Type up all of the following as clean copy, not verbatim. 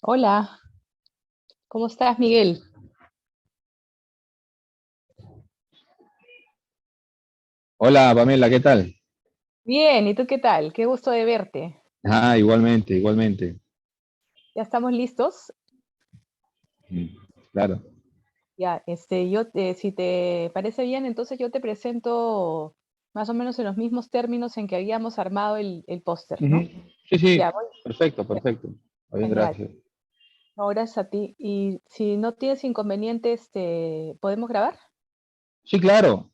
Hola, ¿cómo estás, Miguel? Hola Pamela, ¿qué tal? Bien, ¿y tú qué tal? Qué gusto de verte. Igualmente, igualmente. ¿Ya estamos listos? Mm, Claro. Ya, si te parece bien, entonces yo te presento más o menos en los mismos términos en que habíamos armado el póster, Ujú. ¿no? Sí, sí, Ya, voy. perfecto, perfecto. Está bien, Genial. gracias. No, gracias a ti. Y si no tienes inconvenientes, ¿podemos grabar? Sí, claro.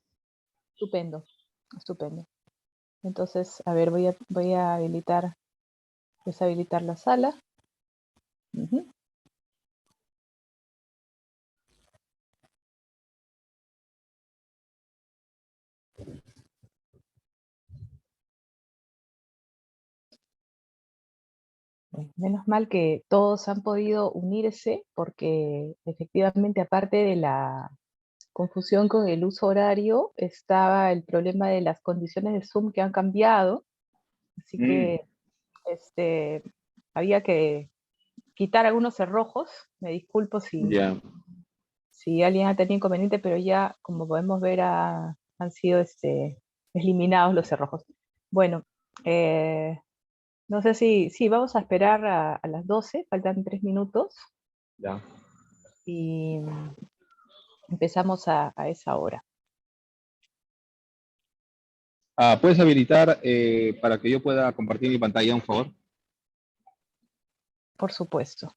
Estupendo, estupendo. Entonces, a ver, voy a deshabilitar la sala. Ujú. Menos mal que todos han podido unirse porque efectivamente, aparte de la confusión con el uso horario, estaba el problema de las condiciones de Zoom que han cambiado, así Mm, que este, había que quitar algunos cerrojos. Me disculpo ya. si alguien ha tenido inconveniente, pero ya, como podemos ver, han sido eliminados los cerrojos. Bueno, eh, no sé si vamos a esperar a las 12, faltan 3 minutos. Ya. Y empezamos a esa hora, ¿Puedes habilitar para que yo pueda compartir mi pantalla, un favor? por supuesto.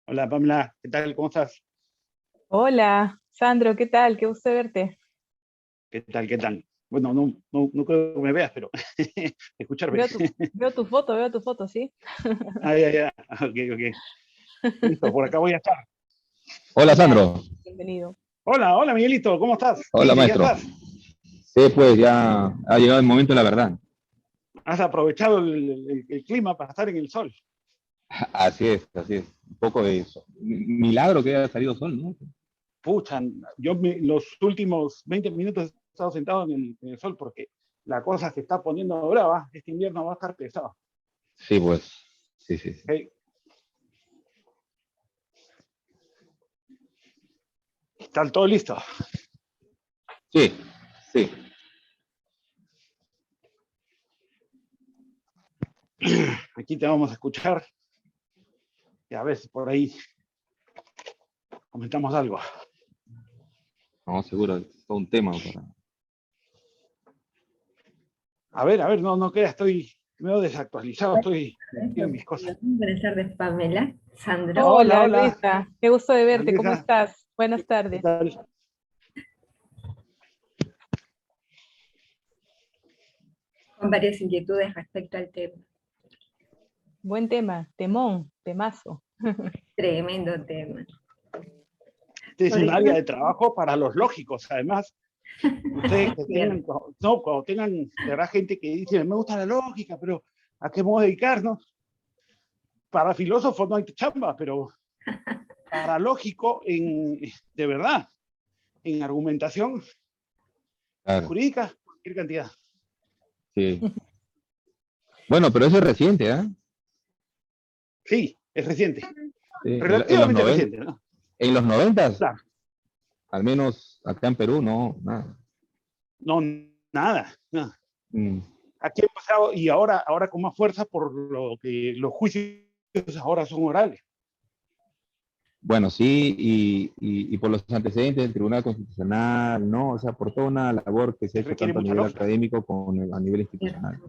Hola Pamela, ¿qué tal? ¿Cómo estás? Hola, Sandro, ¿qué tal? Qué gusto verte. ¿Qué tal? ¿Qué tal? Bueno, no creo que me veas, pero escucharme. Veo tu, veo tu foto, ¿sí? Ah, ya. Ok, ok. Listo, por acá voy a estar. Hola Genial, Sandro. bienvenido. Hola Miguelito, ¿cómo estás? ¿Qué Hola dices? ¿Ya maestro. estás? Sí, pues ya ha llegado el momento de la verdad. ¿Has aprovechado el clima para estar en el sol? Así es, así es. Un poco de eso. Milagro que haya salido sol, ¿no? Pucha, los últimos 20 minutos he estado sentado en el sol porque la cosa se está poniendo brava. Este invierno va a estar pesado. Sí, pues. Sí, sí, sí. Hey, ¿están todos listos? Sí, sí. Aquí te vamos a escuchar y a ver si por ahí comentamos algo. No, seguro, es todo un tema para... A ver, no queda, estoy medio desactualizado, estoy metido en mis cosas. Buenas tardes, Pamela, Sandra. Hola, Hola, hola. Luisa. Qué gusto de verte. ¿Cómo Luisa, estás? Buenas ¿qué tardes. tal? Con varias inquietudes respecto al tema. Buen tema. Temón, temazo. Tremendo tema. Este es Sobre un área todo, de trabajo para los lógicos, además. Ustedes que tengan, no, cuando tengan, de verdad, gente que dice, me gusta la lógica, pero ¿a qué vamos a dedicarnos? Para filósofos no hay chamba, pero para lógico, de verdad, en argumentación Claro, jurídica, cualquier cantidad. sí. Bueno, pero eso es reciente, ¿ah? Sí, es reciente, Sí, relativamente reciente, ¿no? en los 90, Claro, al menos acá en Perú, no, nada. no, nada. Mm, Aquí ha pasado, y ahora con más fuerza, por lo que los juicios ahora son orales. Bueno, sí, y por los antecedentes del Tribunal Constitucional, ¿no? O sea, por toda una labor que se ha Que hecho requiere tanto a mucha nivel lógica. académico como a nivel institucional.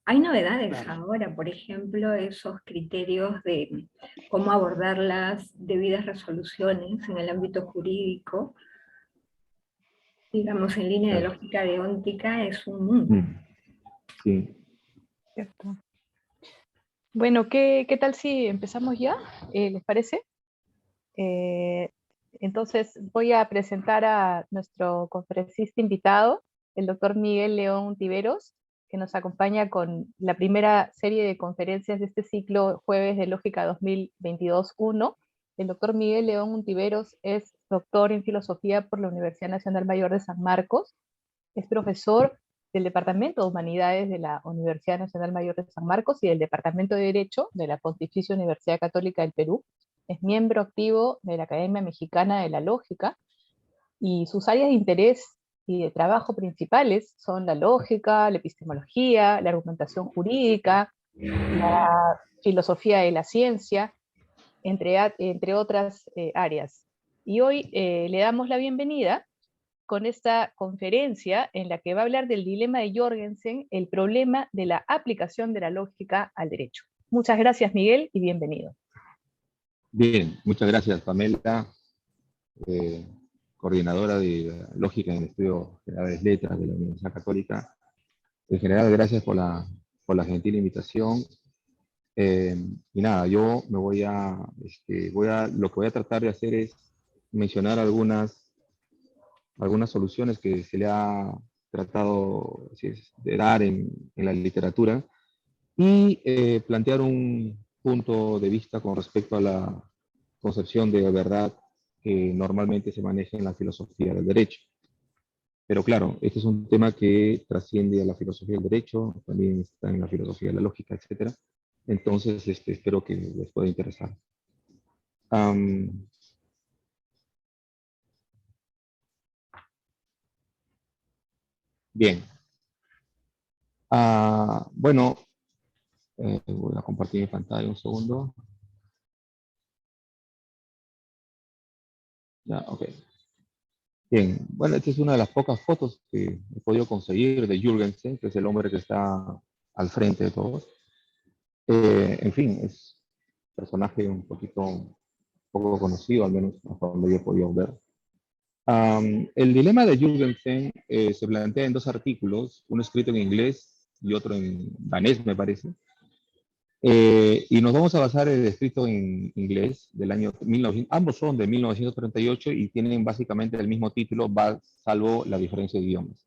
hay novedades Claro. ahora, por ejemplo, esos criterios de cómo abordar las debidas resoluciones en el ámbito jurídico, digamos, en línea de Claro. lógica deóntica, es un mundo. Sí. Cierto. Bueno, ¿qué tal si empezamos ya? ¿Les parece? Entonces voy a presentar a nuestro conferencista invitado, el doctor Miguel León Tiveros, que nos acompaña con la primera serie de conferencias de este ciclo Jueves de Lógica 2022-1. El doctor Miguel León Tiveros es doctor en filosofía por la Universidad Nacional Mayor de San Marcos, es profesor del Departamento de Humanidades de la Universidad Nacional Mayor de San Marcos y del Departamento de Derecho de la Pontificia Universidad Católica del Perú. Es miembro activo de la Academia Mexicana de la Lógica y sus áreas de interés y de trabajo principales son la lógica, la epistemología, la argumentación jurídica, la filosofía de la ciencia, entre otras áreas. Y hoy le damos la bienvenida con esta conferencia en la que va a hablar del dilema de Jorgensen, el problema de la aplicación de la lógica al derecho. Muchas gracias, Miguel, y bienvenido. Bien, muchas gracias, Pamela, coordinadora de Lógica en Estudios Generales Letras de la Universidad Católica. En general, gracias por la gentil invitación. Y nada, yo me lo que voy a tratar de hacer es mencionar algunas soluciones que se le ha tratado de dar en la literatura y plantear un punto de vista con respecto a la concepción de verdad que normalmente se maneja en la filosofía del derecho. Pero claro, este es un tema que trasciende a la filosofía del derecho, también está en la filosofía de la lógica, etc. Entonces, espero que les pueda interesar. Bien. Bueno, voy a compartir mi pantalla un segundo. Ya, ok. Bien, bueno, esta es una de las pocas fotos que he podido conseguir de Jorgensen, que es el hombre que está al frente de todos. En fin, es un personaje un poco conocido, al menos hasta donde yo he podido ver. El dilema de Jorgensen se plantea en dos artículos, uno escrito en inglés y otro en danés, me parece. Y nos vamos a basar en el escrito en inglés del año 1900, ambos son de 1938 y tienen básicamente el mismo título, salvo la diferencia de idiomas.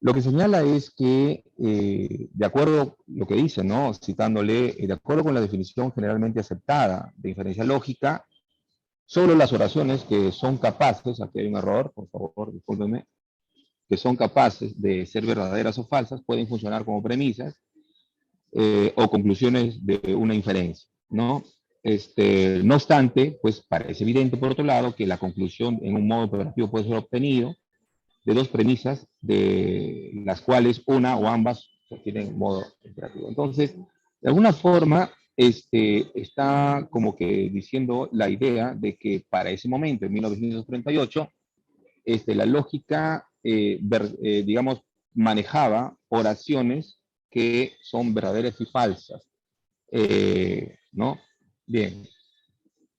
Lo que señala es que, de acuerdo a lo que dice, ¿no? Citándole, de acuerdo con la definición generalmente aceptada de inferencia lógica, solo las oraciones que son capaces, aquí hay un error, por favor, discúlpenme, que son capaces de ser verdaderas o falsas, pueden funcionar como premisas o conclusiones de una inferencia, ¿no? No obstante, pues parece evidente, por otro lado, que la conclusión en un modo operativo puede ser obtenido de dos premisas, de las cuales una o ambas tienen modo operativo. Entonces, de alguna forma, está como que diciendo la idea de que para ese momento, en 1938, la lógica, digamos, manejaba oraciones que son verdaderas y falsas, ¿no? Bien.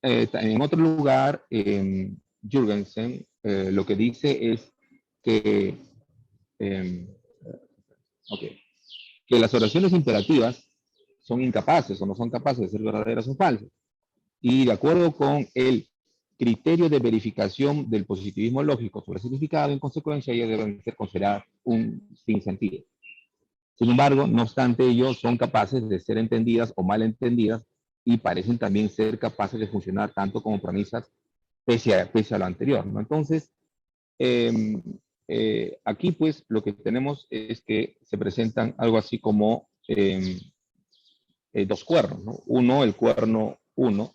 En otro lugar, Jürgensen lo que dice es que, okay, que las oraciones imperativas son incapaces o no son capaces de ser verdaderas o falsas. Y de acuerdo con el criterio de verificación del positivismo lógico sobre significado, en consecuencia, ellas deben ser consideradas un sinsentido. Sin embargo, no obstante, ellos son capaces de ser entendidas o mal entendidas y parecen también ser capaces de funcionar tanto como premisas pese a lo anterior, ¿no? Entonces, aquí pues lo que tenemos es que se presentan algo así como dos cuernos, ¿no? Uno, el cuerno 1,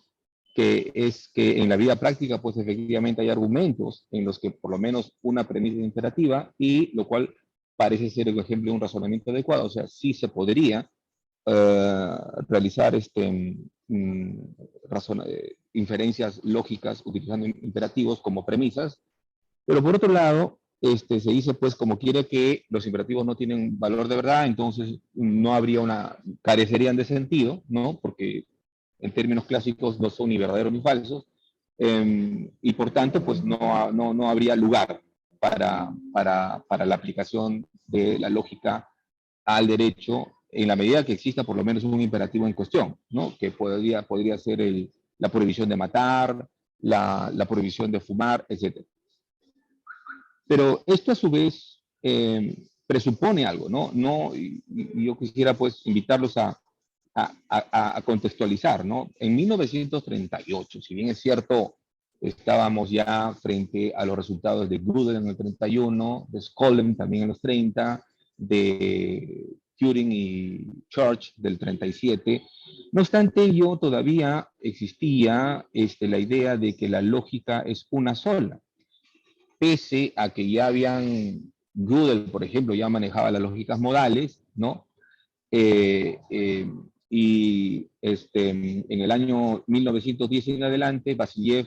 que es que en la vida práctica pues efectivamente hay argumentos en los que por lo menos una premisa es imperativa y lo cual parece ser el ejemplo de un razonamiento adecuado, o sea, sí se podría realizar inferencias lógicas utilizando imperativos como premisas, pero por otro lado, se dice pues como quiere que los imperativos no tienen valor de verdad, entonces no habría carecerían de sentido, ¿no? Porque en términos clásicos no son ni verdaderos ni falsos, y por tanto pues no habría lugar para la aplicación de la lógica al derecho en la medida que exista por lo menos un imperativo en cuestión, ¿no? Que podría ser la prohibición de matar, la prohibición de fumar, etc. Pero esto a su vez presupone algo, ¿no? Y yo quisiera pues invitarlos a contextualizar, ¿no? En 1938, si bien es cierto, estábamos ya frente a los resultados de Gödel en el 31, de Skolem también en los 30, de Turing y Church del 37. No obstante ello, todavía existía la idea de que la lógica es una sola, pese a que ya Gödel, por ejemplo, ya manejaba las lógicas modales, ¿no? En el año 1910 en adelante, Basiliev,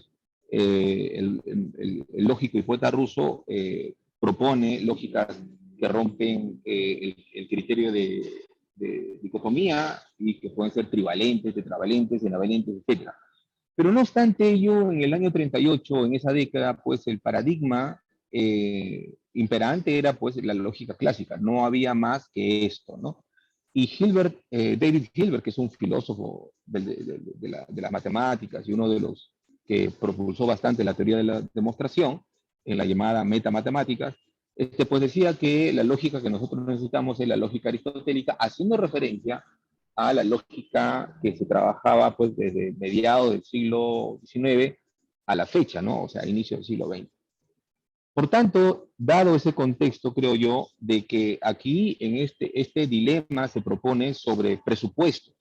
el lógico y poeta ruso, propone lógicas que rompen el criterio de dicotomía y que pueden ser trivalentes, tetravalentes, enavalentes, etc. Pero no obstante ello, en el año 38, en esa década, pues el paradigma imperante era pues la lógica clásica, no había más que esto, ¿no? Y David Hilbert, que es un filósofo de las matemáticas y uno de los que propulsó bastante la teoría de la demostración, en la llamada metamatemáticas, pues decía que la lógica que nosotros necesitamos es la lógica aristotélica, haciendo referencia a la lógica que se trabajaba pues desde mediados del siglo XIX a la fecha, ¿no? O sea, a inicio del siglo XX. Por tanto, dado ese contexto, creo yo, de que aquí en este dilema se propone sobre presupuestos.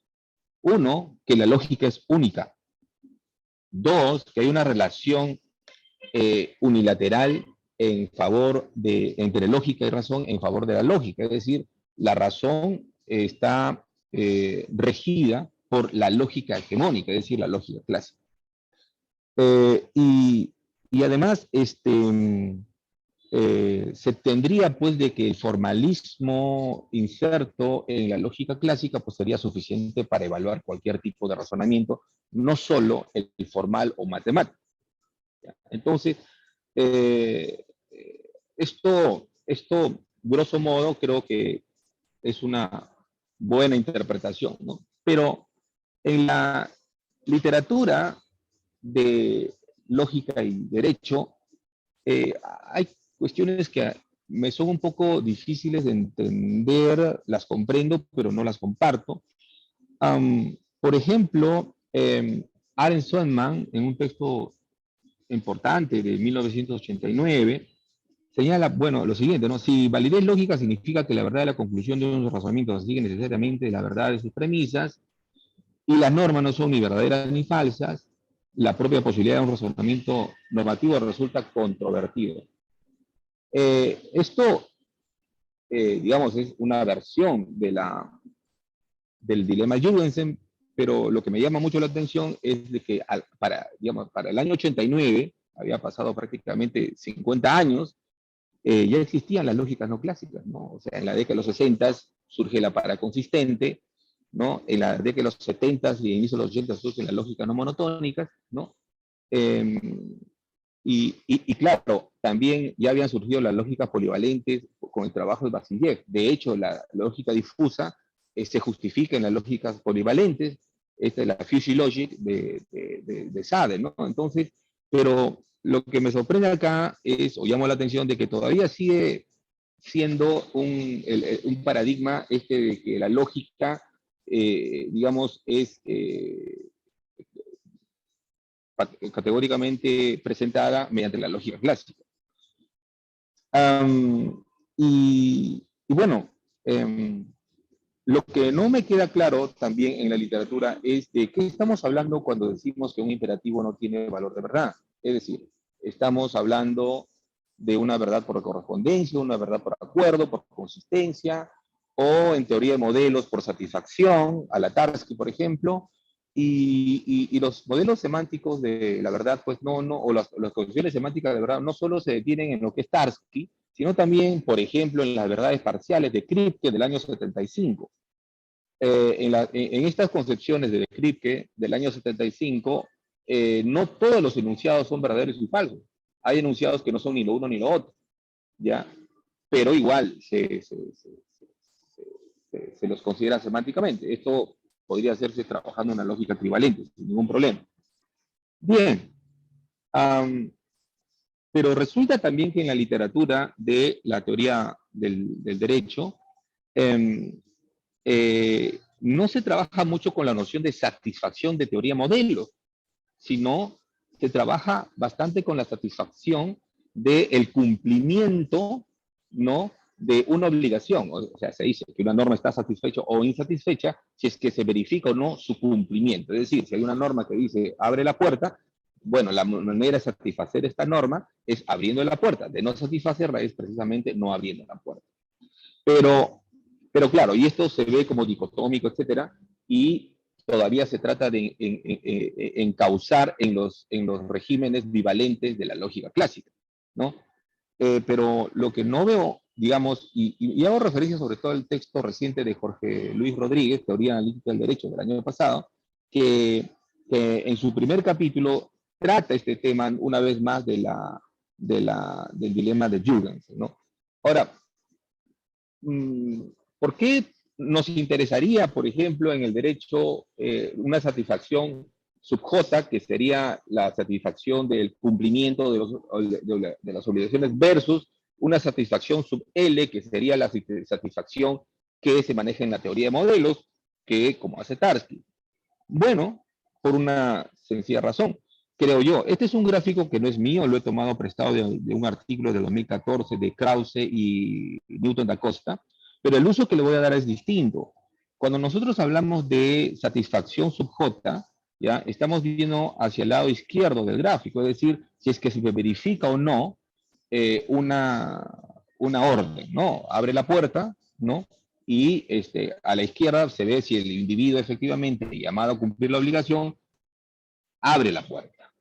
Uno, que la lógica es única. Dos, que hay una relación unilateral entre lógica y razón en favor de la lógica. Es decir, la razón está regida por la lógica hegemónica, es decir, la lógica clásica. Y además, se tendría pues de que el formalismo inserto en la lógica clásica pues sería suficiente para evaluar cualquier tipo de razonamiento, no solo el formal o matemático. Entonces, esto, grosso modo, creo que es una buena interpretación, ¿no? Pero en la literatura de lógica y derecho, hay cuestiones que me son un poco difíciles de entender, las comprendo, pero no las comparto. Por ejemplo, Aaron Sundman, en un texto importante de 1989, señala, bueno, lo siguiente, ¿no? Si validez lógica significa que la verdad de la conclusión de unos razonamientos sigue necesariamente la verdad de sus premisas, y las normas no son ni verdaderas ni falsas, la propia posibilidad de un razonamiento normativo resulta controvertido. Esto, digamos, es una versión del dilema Jürgensen, pero lo que me llama mucho la atención es de que para el año 89, había pasado prácticamente 50 años, ya existían las lógicas no clásicas, ¿no? O sea, en la década de los 60 surge la paraconsistente, ¿no? En la década de los 70 y inicio de los 80 surgen las lógicas no monotónicas, ¿no? Y claro, también ya habían surgido las lógicas polivalentes con el trabajo de Vasiljev. De hecho, la lógica difusa se justifica en las lógicas polivalentes. Esta es la Fuzzy Logic de Sade, ¿no? Entonces, pero lo que me sorprende acá es, o llamo la atención, de que todavía sigue siendo un paradigma de que la lógica, digamos, es categóricamente presentada mediante la lógica clásica. Y bueno, lo que no me queda claro también en la literatura es de qué estamos hablando cuando decimos que un imperativo no tiene valor de verdad. Es decir, estamos hablando de una verdad por correspondencia, una verdad por acuerdo, por consistencia, o en teoría de modelos por satisfacción, a la Tarski, por ejemplo, y los modelos semánticos de la verdad, pues o las concepciones semánticas de verdad no solo se detienen en lo que es Tarski, sino también, por ejemplo, en las verdades parciales de Kripke del año 75. En estas concepciones de Kripke del año 75, no todos los enunciados son verdaderos y falsos. Hay enunciados que no son ni lo uno ni lo otro, ¿ya? Pero igual se los considera semánticamente. Esto podría hacerse trabajando en una lógica trivalente, sin ningún problema. Bien. Pero resulta también que en la literatura de la teoría del derecho, no se trabaja mucho con la noción de satisfacción de teoría modelo, sino se trabaja bastante con la satisfacción del cumplimiento, ¿no?, de una obligación. O sea, se dice que una norma está satisfecha o insatisfecha si es que se verifica o no su cumplimiento. Es decir, si hay una norma que dice abre la puerta, bueno, la manera de satisfacer esta norma es abriendo la puerta. De no satisfacerla es precisamente no abriendo la puerta. Pero claro, y esto se ve como dicotómico, etcétera, y todavía se trata de encauzar en los regímenes bivalentes de la lógica clásica, ¿no? Pero lo que no veo, digamos, y hago referencia sobre todo al texto reciente de Jorge Luis Rodríguez, Teoría Analítica del Derecho del año pasado, que en su primer capítulo trata este tema una vez más del dilema de Jürgensen, ¿no? Ahora, ¿por qué nos interesaría, por ejemplo, en el derecho una satisfacción sub J, que sería la satisfacción del cumplimiento de las obligaciones, versus una satisfacción sub L, que sería la satisfacción que se maneja en la teoría de modelos, que como hace Tarski? Bueno, por una sencilla razón, creo yo. Este es un gráfico que no es mío, lo he tomado prestado de un artículo de 2014 de Krause y Newton da Costa, pero el uso que le voy a dar es distinto. Cuando nosotros hablamos de satisfacción sub J, ¿ya?, estamos viendo hacia el lado izquierdo del gráfico, es decir, si es que se verifica o no una orden, ¿no? Abre la puerta, ¿no? Y a la izquierda se ve si el individuo efectivamente llamado a cumplir la obligación abre la puerta.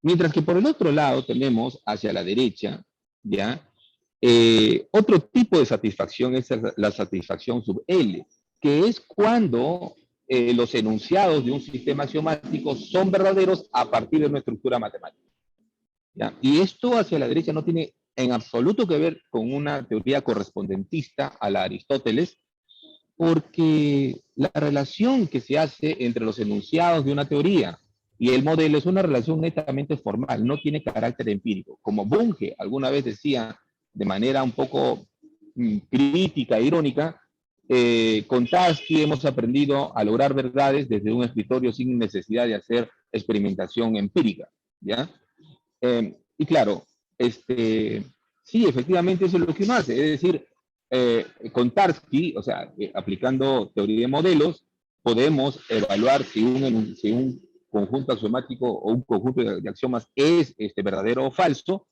Mientras que por el otro lado tenemos hacia la derecha, ¿ya?, otro tipo de satisfacción es la satisfacción sub L, que es cuando los enunciados de un sistema axiomático son verdaderos a partir de una estructura matemática, ¿ya? Y esto hacia la derecha no tiene en absoluto que ver con una teoría correspondentista a la Aristóteles, porque la relación que se hace entre los enunciados de una teoría y el modelo es una relación netamente formal, no tiene carácter empírico. Como Bunge alguna vez decía de manera un poco crítica e irónica, con Tarski hemos aprendido a lograr verdades desde un escritorio sin necesidad de hacer experimentación empírica, ¿ya? Y claro, sí, efectivamente eso es lo que uno hace, es decir, con Tarski, o sea, aplicando teoría de modelos, podemos evaluar si un conjunto axiomático o un conjunto de axiomas es verdadero o falso,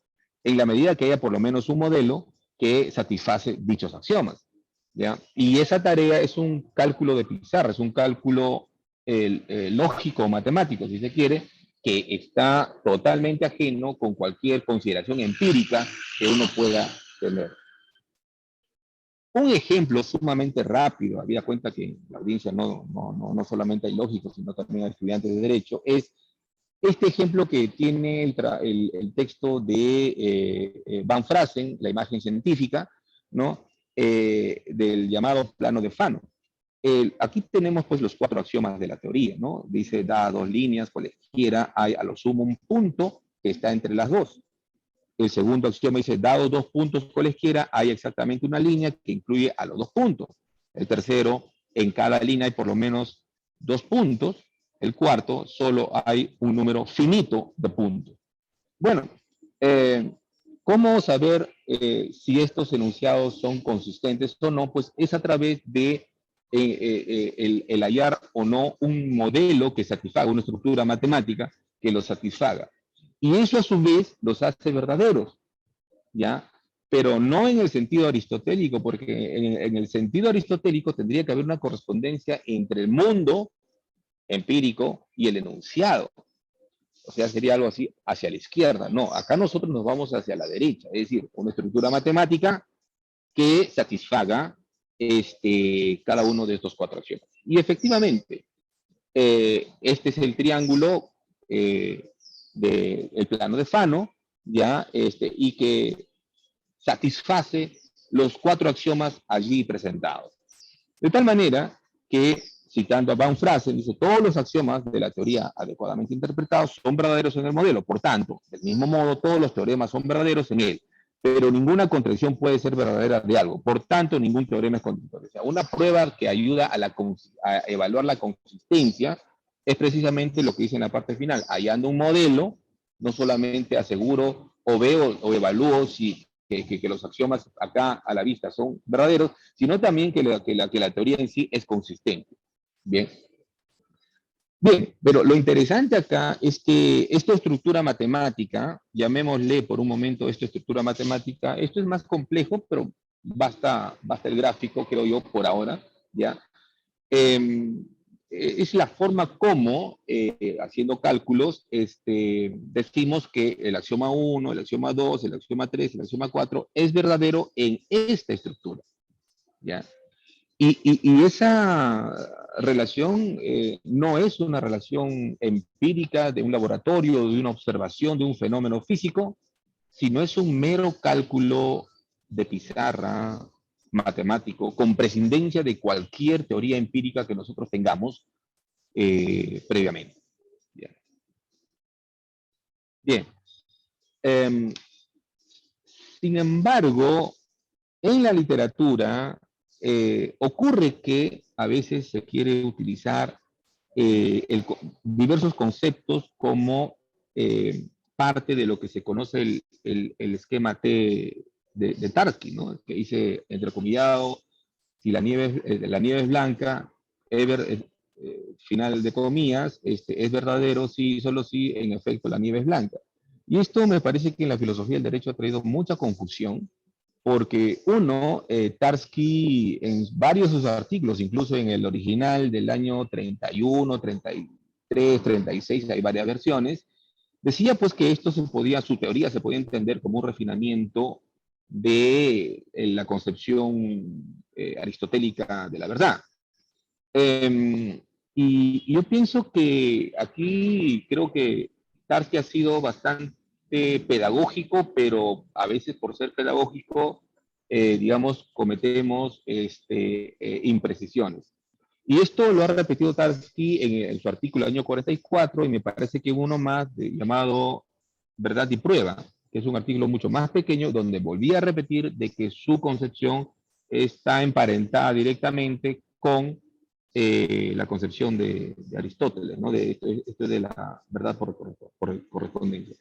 en la medida que haya por lo menos un modelo que satisface dichos axiomas, ¿ya? Y esa tarea es un cálculo de pizarra, es un cálculo lógico matemático, si se quiere, que está totalmente ajeno con cualquier consideración empírica que uno pueda tener. Un ejemplo sumamente rápido, había cuenta que en la audiencia no solamente hay lógicos, sino también hay estudiantes de Derecho, es este ejemplo que tiene el texto de Van Fraassen, la imagen científica, ¿no? Del llamado plano de Fano. Aquí tenemos pues los 4 axiomas de la teoría, ¿no? Dice, da 2 líneas, cualesquiera hay a lo sumo un punto que está entre las dos. El segundo axioma dice, dado 2 puntos cualesquiera, hay exactamente una línea que incluye a los 2 puntos. El tercero, en cada línea hay por lo menos 2 puntos. El cuarto, solo hay un número finito de puntos. Bueno, ¿cómo saber si estos enunciados son consistentes o no? Pues es a través de el hallar o no un modelo que satisfaga, una estructura matemática que lo satisfaga. Y eso a su vez los hace verdaderos, ¿ya? Pero no en el sentido aristotélico, porque en el sentido aristotélico tendría que haber una correspondencia entre el mundo empírico y el enunciado. O sea, sería algo así hacia la izquierda. No, acá nosotros nos vamos hacia la derecha, es decir, una estructura matemática que satisfaga cada uno de estos 4 axiomas. Y efectivamente, este es el triángulo del plano de Fano, ¿ya? Y que satisface los 4 axiomas allí presentados. De tal manera que, citando a Van Fraassen, dice, todos los axiomas de la teoría adecuadamente interpretados son verdaderos en el modelo. Por tanto, del mismo modo, todos los teoremas son verdaderos en él. Pero ninguna contradicción puede ser verdadera de algo. Por tanto, ningún teorema es contradictorio. O sea, una prueba que ayuda a evaluar la consistencia es precisamente lo que dice en la parte final. Hallando un modelo, no solamente aseguro o veo o evalúo si que los axiomas acá a la vista son verdaderos, sino también que la teoría en sí es consistente. Bien. Bien, pero lo interesante acá es que esta estructura matemática, llamémosle por un momento esta estructura matemática, esto es más complejo, pero basta el gráfico, creo yo, por ahora, ¿ya? Es la forma como, haciendo cálculos, decimos que el axioma 1, el axioma 2, el axioma 3, el axioma 4 es verdadero en esta estructura, ¿ya? Y esa relación no es una relación empírica de un laboratorio, de una observación de un fenómeno físico, sino es un mero cálculo de pizarra matemático, con prescindencia de cualquier teoría empírica que nosotros tengamos previamente. Bien. Bien. Sin embargo, en la literatura ocurre que a veces se quiere utilizar diversos conceptos como parte de lo que se conoce el esquema T de Tarski, ¿no? Que dice, entrecomillado, si la nieve es blanca, final de comillas, es verdadero si, solo si en efecto la nieve es blanca. Y esto me parece que en la filosofía del derecho ha traído mucha confusión, porque uno, Tarski, en varios de sus artículos, incluso en el original del año 31, 33, 36, hay varias versiones, decía pues que esto su teoría se podía entender como un refinamiento de la concepción aristotélica de la verdad. Y yo pienso que aquí creo que Tarski ha sido bastante pedagógico, pero a veces por ser pedagógico, digamos, cometemos imprecisiones. Y esto lo ha repetido Tarski en su artículo del año 44, y me parece que uno más llamado Verdad y Prueba, que es un artículo mucho más pequeño, donde volvía a repetir de que su concepción está emparentada directamente con la concepción de Aristóteles, ¿no? Esto de la verdad por correspondencia.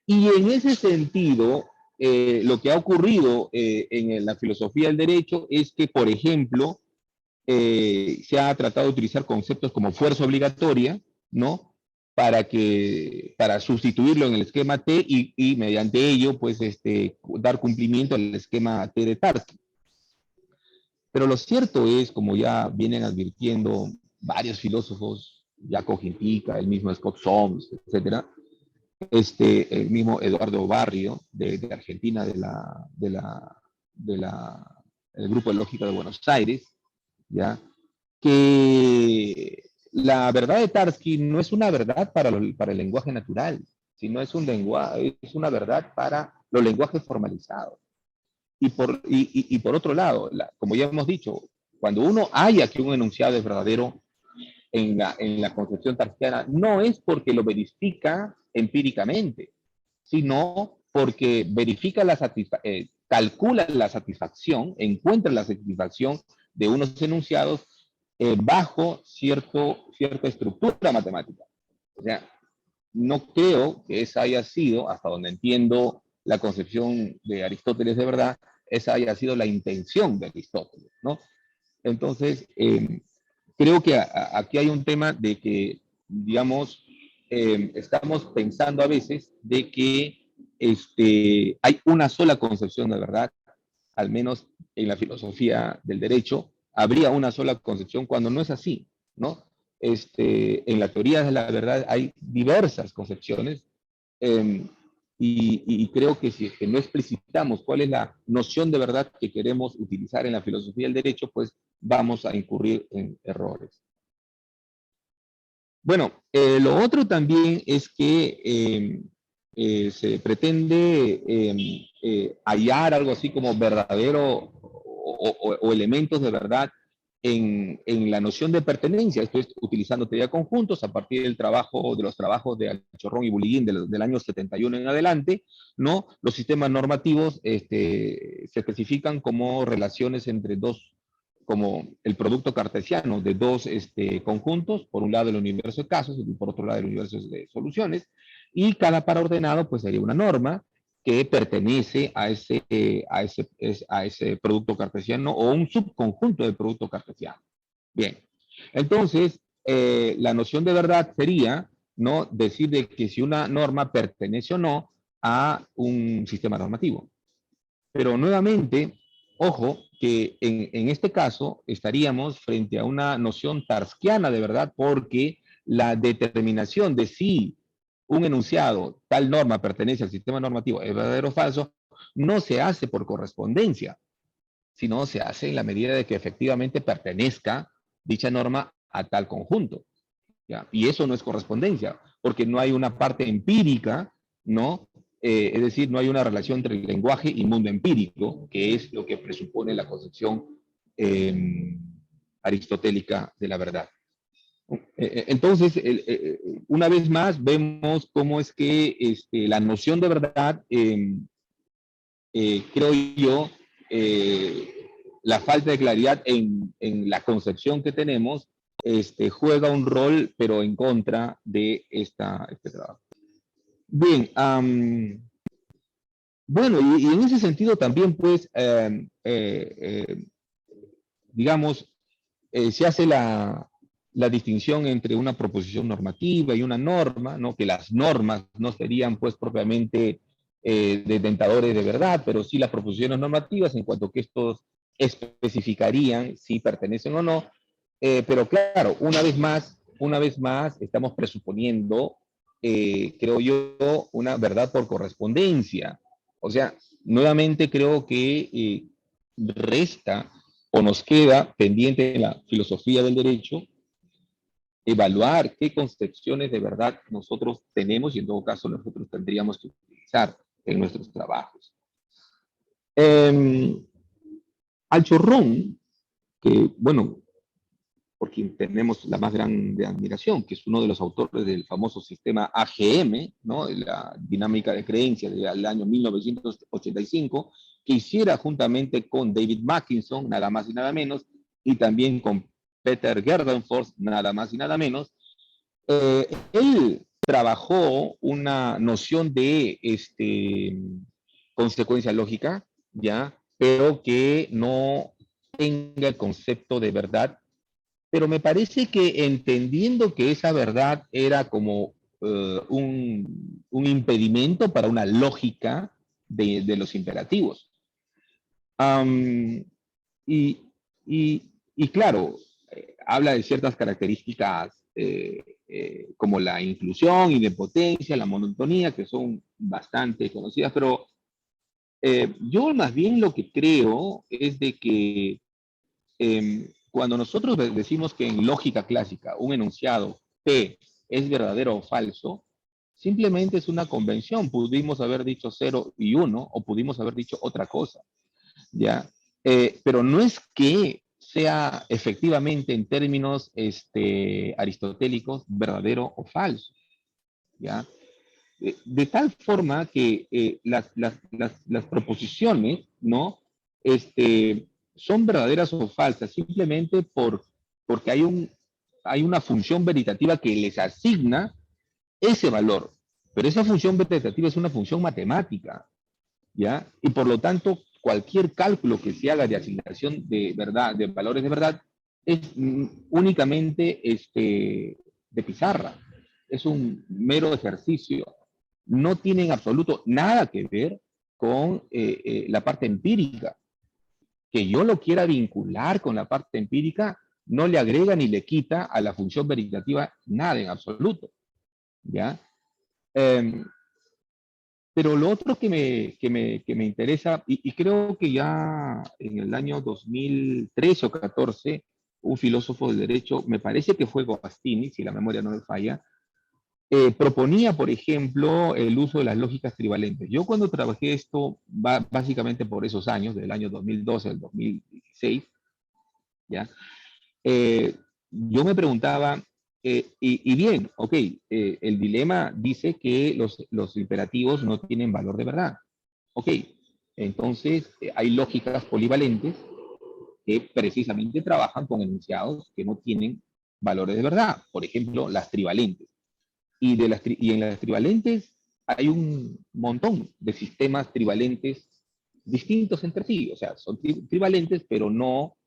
Y en ese sentido, lo que ha ocurrido en la filosofía del derecho es que, por ejemplo, se ha tratado de utilizar conceptos como fuerza obligatoria, ¿no? Para sustituirlo en el esquema T y mediante ello, pues, dar cumplimiento al esquema T de Tarski. Pero lo cierto es, como ya vienen advirtiendo varios filósofos Jaco Jintica, el mismo Scott Soames, etcétera, el mismo Eduardo Barrio de Argentina, el Grupo de Lógica de Buenos Aires, ¿ya? Que la verdad de Tarski no es una verdad para el lenguaje natural, sino es una verdad para los lenguajes formalizados. Y por otro lado, como ya hemos dicho, cuando uno halla que un enunciado es verdadero en la concepción tarskiana, no es porque lo verifica empíricamente, sino porque verifica calcula la satisfacción, encuentra la satisfacción de unos enunciados bajo cierta estructura matemática. O sea, no creo que esa haya sido, hasta donde entiendo la concepción de Aristóteles de verdad, esa haya sido la intención de Aristóteles, ¿no? Entonces, creo que aquí hay un tema de que, digamos, estamos pensando a veces de que hay una sola concepción de verdad, al menos en la filosofía del derecho, habría una sola concepción cuando no es así, ¿no? En la teoría de la verdad hay diversas concepciones, eh, y creo que si es que no explicitamos cuál es la noción de verdad que queremos utilizar en la filosofía del derecho, pues vamos a incurrir en errores. Bueno, lo otro también es que se pretende hallar algo así como verdadero o elementos de verdad en la noción de pertenencia. Esto es utilizando teoría de conjuntos a partir de los trabajos de Alchorrón y Buliguín del año 71 en adelante, ¿no? Los sistemas normativos se especifican como relaciones entre dos, como el producto cartesiano de dos conjuntos, por un lado el universo de casos y por otro lado el universo de soluciones, y cada par ordenado pues sería una norma que pertenece a ese producto cartesiano o un subconjunto del producto cartesiano. Bien, entonces la noción de verdad sería, ¿no?, decir de que si una norma pertenece o no a un sistema normativo. Pero nuevamente, ojo, que en este caso estaríamos frente a una noción tarskiana de verdad, porque la determinación de si un enunciado, tal norma pertenece al sistema normativo, es verdadero o falso, no se hace por correspondencia, sino se hace en la medida de que efectivamente pertenezca dicha norma a tal conjunto, ¿ya? Y eso no es correspondencia, porque no hay una parte empírica, ¿no? Es decir, no hay una relación entre el lenguaje y mundo empírico, que es lo que presupone la concepción aristotélica de la verdad. Entonces, una vez más, vemos cómo es que la noción de verdad, creo yo, la falta de claridad en la concepción que tenemos, juega un rol, pero en contra de este trabajo. Bien, bueno, y en ese sentido también, pues, digamos, se hace la distinción entre una proposición normativa y una norma, ¿no? Que las normas no serían, pues, propiamente detentadores de verdad, pero sí las proposiciones normativas, en cuanto que estos especificarían si pertenecen o no. Pero claro, una vez más, estamos presuponiendo, creo yo, una verdad por correspondencia. O sea, nuevamente creo que resta o nos queda pendiente en la filosofía del derecho evaluar qué concepciones de verdad nosotros tenemos y en todo caso nosotros tendríamos que utilizar en nuestros trabajos. Alchorrón, que bueno, por quien tenemos la más grande admiración, que es uno de los autores del famoso sistema AGM, ¿no?, la dinámica de creencias del año 1985, que hiciera juntamente con David Mackinson, nada más y nada menos, y también con Peter Gerdenfors, nada más y nada menos. Él trabajó una noción de consecuencia lógica, ¿ya?, pero que no tenga el concepto de verdad. Pero me parece que entendiendo que esa verdad era como un impedimento para una lógica de los imperativos. Y claro, habla de ciertas características como la inclusión, idempotencia, la monotonía, que son bastante conocidas, pero yo más bien lo que creo es de que cuando nosotros decimos que en lógica clásica un enunciado P es verdadero o falso, simplemente es una convención. Pudimos haber dicho 0 y 1 o pudimos haber dicho otra cosa, ¿ya? Pero no es que sea efectivamente en términos aristotélicos verdadero o falso, ¿ya? De tal forma que las proposiciones, ¿no? Son verdaderas o falsas simplemente porque hay una función veritativa que les asigna ese valor. Pero esa función veritativa es una función matemática, ¿ya? Y por lo tanto, cualquier cálculo que se haga de asignación de verdad, de valores de verdad, es únicamente de pizarra. Es un mero ejercicio. No tiene en absoluto nada que ver con la parte empírica. Que yo lo quiera vincular con la parte empírica no le agrega ni le quita a la función veritativa nada en absoluto, ¿ya? Eh, pero lo otro que me interesa, y creo que ya en el año 2013 o 14, un filósofo del derecho, me parece que fue Guastini, si la memoria no me falla, proponía, por ejemplo, el uso de las lógicas trivalentes. Yo cuando trabajé esto, básicamente por esos años, del año 2012 al 2016, ¿ya? Yo me preguntaba, y bien, ok, el dilema dice que los imperativos no tienen valor de verdad. Ok, entonces hay lógicas polivalentes que precisamente trabajan con enunciados que no tienen valores de verdad. Por ejemplo, las trivalentes. Y en las trivalentes hay un montón de sistemas trivalentes distintos entre sí. O sea, son trivalentes, pero no,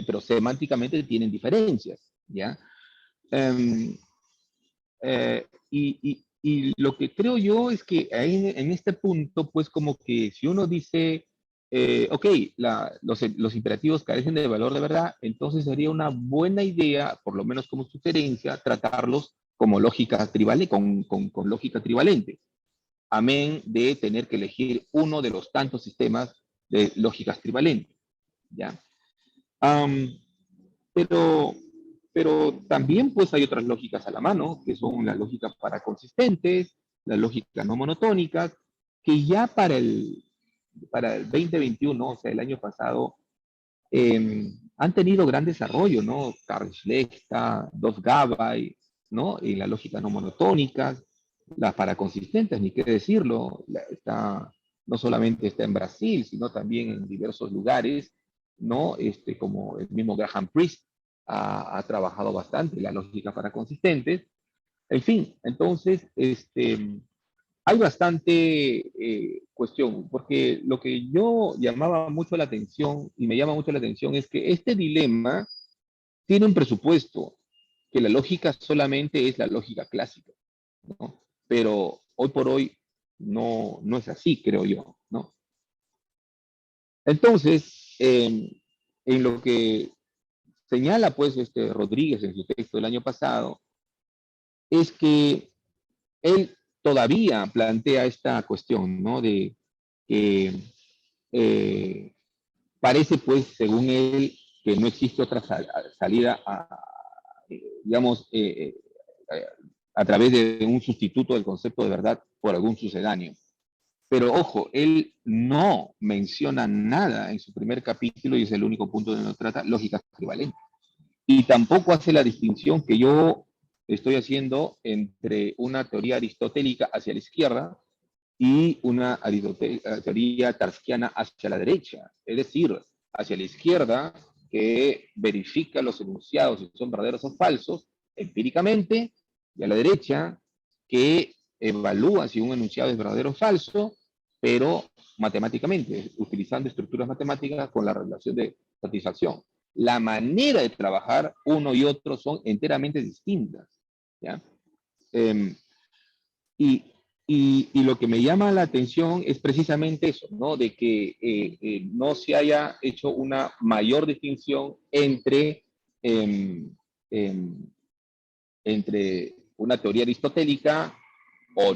pero semánticamente tienen diferencias, ¿ya? Um, y lo que creo yo es que en este punto, pues como que si uno dice, ok, los imperativos carecen de valor de verdad, entonces sería una buena idea, por lo menos como sugerencia, tratarlos como lógica trivalente, con lógica trivalente, amén de tener que elegir uno de los tantos sistemas de lógicas trivalentes, ¿ya? Um, pero, pero también pues hay otras lógicas a la mano, que son las lógicas paraconsistentes, las lógicas no monotónicas, que ya para el 2021, o sea, el año pasado, han tenido gran desarrollo, ¿no? Carl Schlechter, Dov Gabay, ¿no? En la lógica no monotónica, las paraconsistentes, ni qué decirlo, no solamente está en Brasil, sino también en diversos lugares, ¿no? Como el mismo Graham Priest ha trabajado bastante la lógica paraconsistentes. En fin, entonces, hay bastante cuestión, porque lo que yo llamaba mucho la atención y me llama mucho la atención es que este dilema tiene un presupuesto, que la lógica solamente es la lógica clásica, ¿no? Pero hoy por hoy no es así, creo yo, ¿no? Entonces, en lo que señala pues Rodríguez en su texto del año pasado, es que él todavía plantea esta cuestión, ¿no? De que parece, pues, según él, que no existe otra salida, digamos, a través de un sustituto del concepto de verdad por algún sucedáneo. Pero ojo, él no menciona nada en su primer capítulo, y es el único punto donde no trata lógicas equivalentes. Y tampoco hace la distinción que yo estoy haciendo entre una teoría aristotélica hacia la izquierda y una teoría tarskiana hacia la derecha. Es decir, hacia la izquierda, que verifica los enunciados si son verdaderos o falsos empíricamente, y a la derecha, que evalúa si un enunciado es verdadero o falso, pero matemáticamente, utilizando estructuras matemáticas con la relación de satisfacción. La manera de trabajar uno y otro son enteramente distintas, ¿ya? Y, y lo que me llama la atención es precisamente eso, ¿no? De que no se haya hecho una mayor distinción entre entre una teoría aristotélica o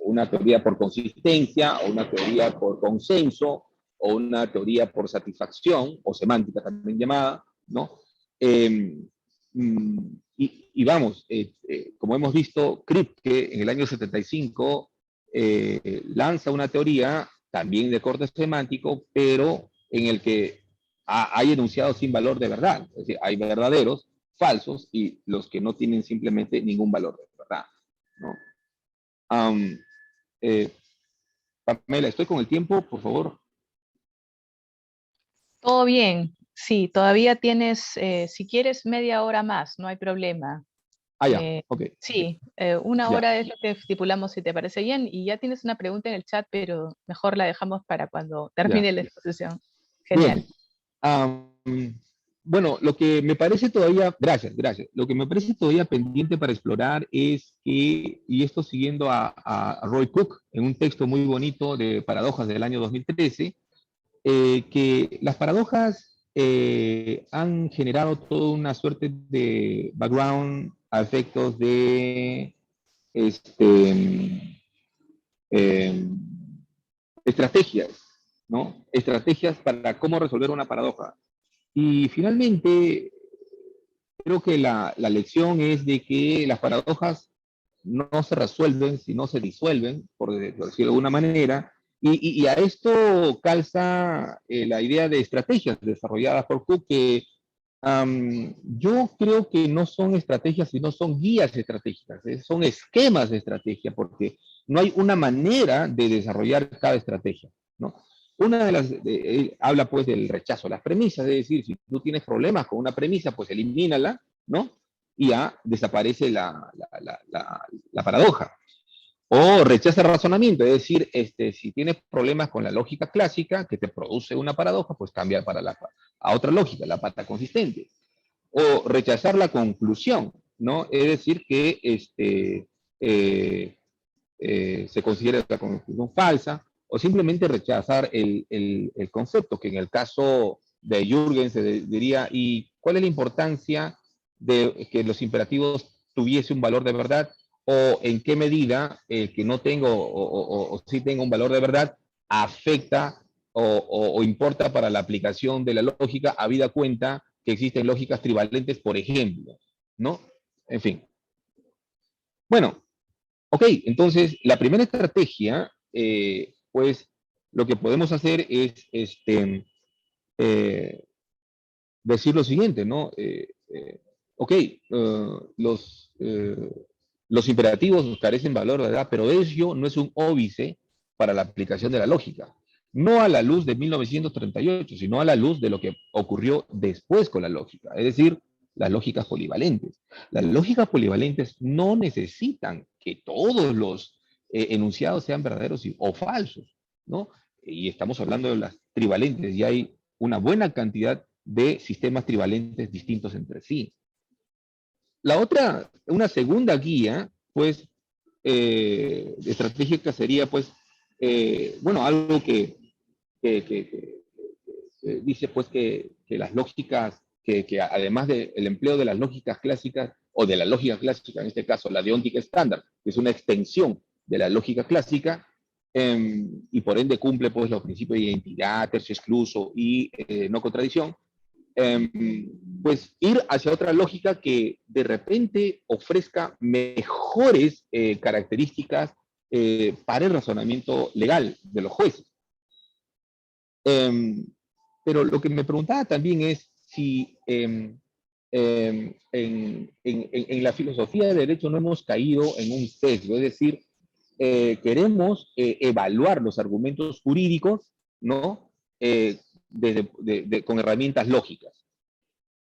una teoría por consistencia, o una teoría por consenso, o una teoría por satisfacción, o semántica también llamada, ¿no? Y vamos, como hemos visto, Kripke en el año 75 lanza una teoría también de corte semántico, pero en el que hay enunciados sin valor de verdad. Es decir, hay verdaderos, falsos, y los que no tienen simplemente ningún valor de verdad, ¿no? Eh, Pamela, estoy con el tiempo, por favor. Todo bien. Sí, todavía tienes, si quieres, media hora más, no hay problema. Ya, ok. Sí, una Ya. hora es lo que estipulamos, si te parece bien, y ya tienes una pregunta en el chat, pero mejor la dejamos para cuando termine la exposición. Genial. Bien. Bueno, lo que me parece todavía, gracias, lo que me parece todavía pendiente para explorar es que, y esto siguiendo a Roy Cook, en un texto muy bonito de Paradojas del año 2013, que las paradojas han generado toda una suerte de background a efectos de estrategias, ¿no? Estrategias para cómo resolver una paradoja. Y finalmente, creo que la lección es de que las paradojas no se resuelven, sino se disuelven, por decirlo de alguna manera, y a esto calza la idea de estrategias desarrolladas por Cook, que yo creo que no son estrategias, sino son guías estratégicas, son esquemas de estrategia, porque no hay una manera de desarrollar cada estrategia, ¿no? Una de las, habla pues del rechazo a las premisas, es decir, si tú tienes problemas con una premisa, pues elimínala, ¿no? Y ya desaparece la paradoja. O rechaza el razonamiento, es decir, si tienes problemas con la lógica clásica que te produce una paradoja, pues cambia a otra lógica, la pata consistente. O rechazar la conclusión, ¿no? Es decir, que se considera la conclusión falsa, o simplemente rechazar el concepto, que en el caso de Jürgen se diría, ¿y cuál es la importancia de que los imperativos tuviese un valor de verdad? ¿O en qué medida el que no tengo o sí tengo un valor de verdad afecta o importa para la aplicación de la lógica, habida cuenta que existen lógicas trivalentes, por ejemplo, ¿no? En fin. Bueno, ok, entonces la primera estrategia, pues lo que podemos hacer es decir lo siguiente, ¿no? Ok, los imperativos carecen valor, ¿verdad? Pero ello no es un óbice para la aplicación de la lógica. No a la luz de 1938, sino a la luz de lo que ocurrió después con la lógica. Es decir, las lógicas polivalentes. Las lógicas polivalentes no necesitan que todos los enunciados sean verdaderos o falsos, ¿no? Y estamos hablando de las trivalentes, y hay una buena cantidad de sistemas trivalentes distintos entre sí. La otra, una segunda guía, pues, estratégica sería, pues, bueno, algo que dice, pues, que las lógicas, que además del empleo de las lógicas clásicas, o de la lógica clásica, en este caso, la deóntica estándar, que es una extensión de la lógica clásica, y por ende cumple, pues, los principios de identidad, tercio excluso y no contradicción, pues ir hacia otra lógica que de repente ofrezca mejores características para el razonamiento legal de los jueces. Pero lo que me preguntaba también es si en la filosofía de derecho no hemos caído en un sesgo, es decir, queremos evaluar los argumentos jurídicos, ¿no? Con herramientas lógicas.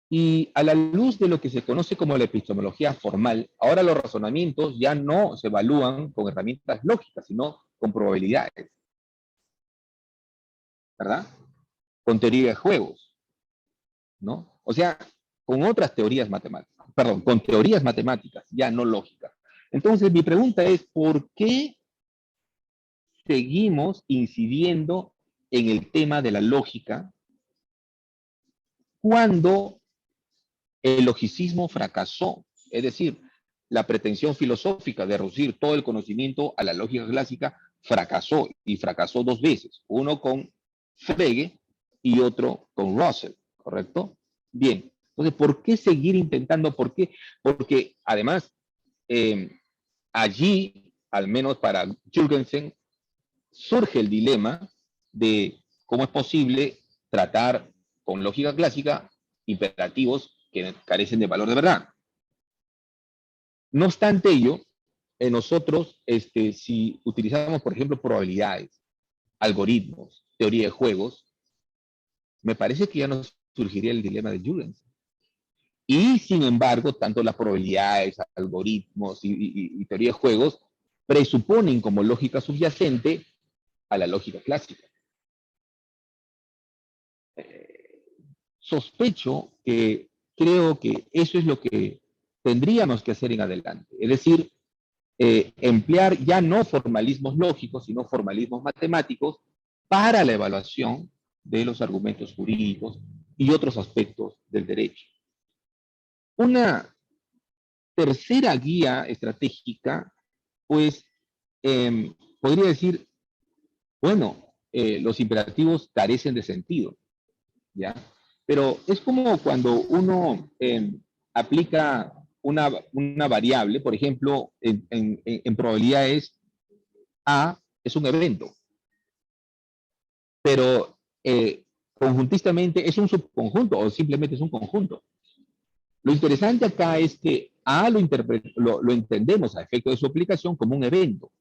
Y a la luz de lo que se conoce como la epistemología formal, ahora los razonamientos ya no se evalúan con herramientas lógicas, sino con probabilidades, ¿verdad? Con teoría de juegos, ¿no? O sea, con otras teorías matemáticas, perdón, con teorías matemáticas, ya no lógicas. Entonces, mi pregunta es, ¿por qué seguimos incidiendo en el tema de la lógica cuando el logicismo fracasó Es decir, la pretensión filosófica de reducir todo el conocimiento a la lógica clásica fracasó, y fracasó dos veces. Uno con Frege y otro con Russell, ¿correcto? Bien, entonces, ¿por qué seguir intentando? ¿Por qué? Porque además, allí, al menos para Jürgensen, surge el dilema de cómo es posible tratar con lógica clásica imperativos que carecen de valor de verdad. No obstante ello, nosotros, si utilizamos, por ejemplo, probabilidades, algoritmos, teoría de juegos, me parece que ya nos surgiría el dilema de Jürgensen. Y, sin embargo, tanto las probabilidades, algoritmos y teoría de juegos presuponen como lógica subyacente a la lógica clásica. Sospecho que creo que eso es lo que tendríamos que hacer en adelante. Es decir, emplear ya no formalismos lógicos, sino formalismos matemáticos para la evaluación de los argumentos jurídicos y otros aspectos del derecho. Una tercera guía estratégica, pues, podría decir, bueno, los imperativos carecen de sentido, ¿ya? Pero es como cuando uno aplica una variable, por ejemplo, en probabilidades, A es un evento, pero conjuntistamente es un subconjunto o simplemente es un conjunto. Lo interesante acá es que A lo entendemos a efecto de su aplicación como un evento,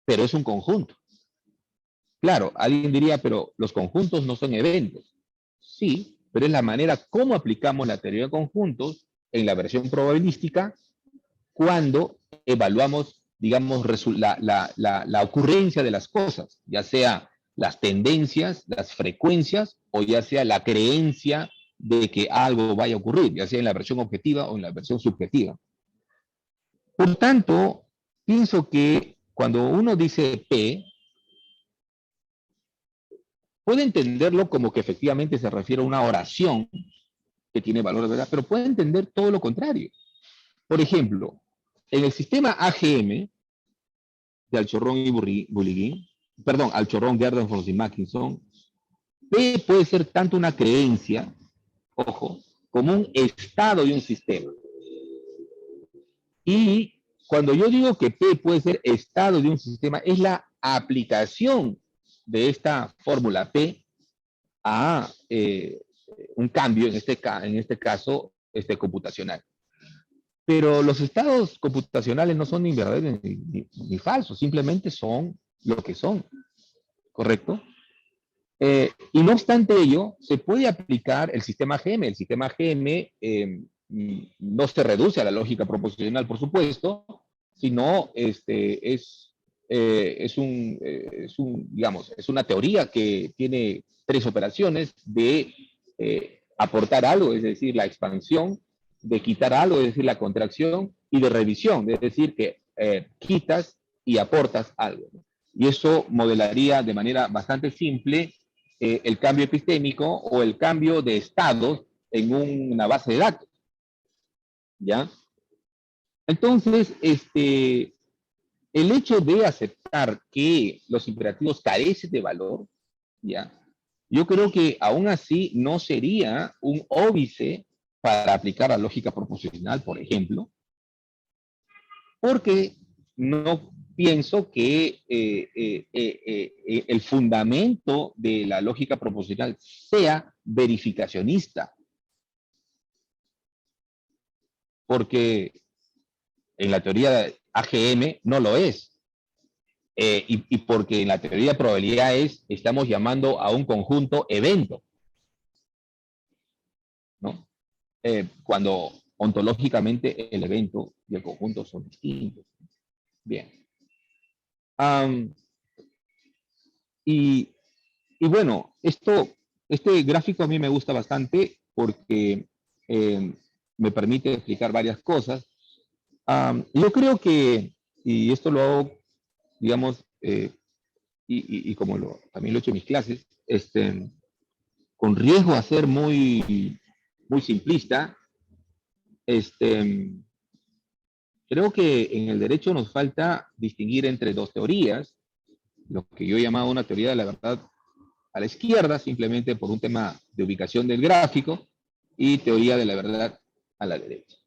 pero es un conjunto. Claro, alguien diría, pero los conjuntos no son eventos. Sí, pero es la manera como aplicamos la teoría de conjuntos en la versión probabilística cuando evaluamos, digamos, la ocurrencia de las cosas, ya sea las tendencias, las frecuencias, o ya sea la creencia de que algo vaya a ocurrir, ya sea en la versión objetiva o en la versión subjetiva. Por tanto, pienso que cuando uno dice P, puede entenderlo como que efectivamente se refiere a una oración que tiene valor de verdad, pero puede entender todo lo contrario. Por ejemplo, en el sistema AGM de Alchorrón y Bulliguín, perdón, Alchorrón, Gerdenfors y Mackinson, P puede ser tanto una creencia, ojo, como un estado de un sistema. Y cuando yo digo que P puede ser estado de un sistema, es la aplicación de esta fórmula P a un cambio, en este caso, computacional. Pero los estados computacionales no son ni verdaderos ni falsos, simplemente son lo que son, ¿correcto? Y no obstante ello, se puede aplicar el sistema GM. El sistema GM no se reduce a la lógica proposicional, por supuesto, sino digamos, es una teoría que tiene tres operaciones de aportar algo, es decir, la expansión, de quitar algo, es decir, la contracción, y de revisión, es decir, que quitas y aportas algo. Y eso modelaría de manera bastante simple el cambio epistémico o el cambio de estados en una base de datos. ¿Ya? Entonces, el hecho de aceptar que los imperativos carecen de valor, ¿ya? Yo creo que aún así no sería un óbice para aplicar la lógica proposicional, por ejemplo, porque no pienso que el fundamento de la lógica proposicional sea verificacionista, porque en la teoría de AGM no lo es. Y porque en la teoría de probabilidades estamos llamando a un conjunto evento, ¿no? Cuando ontológicamente el evento y el conjunto son distintos. Bien. Y bueno, este gráfico a mí me gusta bastante porque me permite explicar varias cosas. Yo creo que, y esto lo hago, digamos, y como también lo he hecho en mis clases, con riesgo a ser muy, muy simplista, creo que en el derecho nos falta distinguir entre dos teorías, lo que yo he llamado una teoría de la verdad a la izquierda, simplemente por un tema de ubicación del gráfico, y teoría de la verdad a la derecha.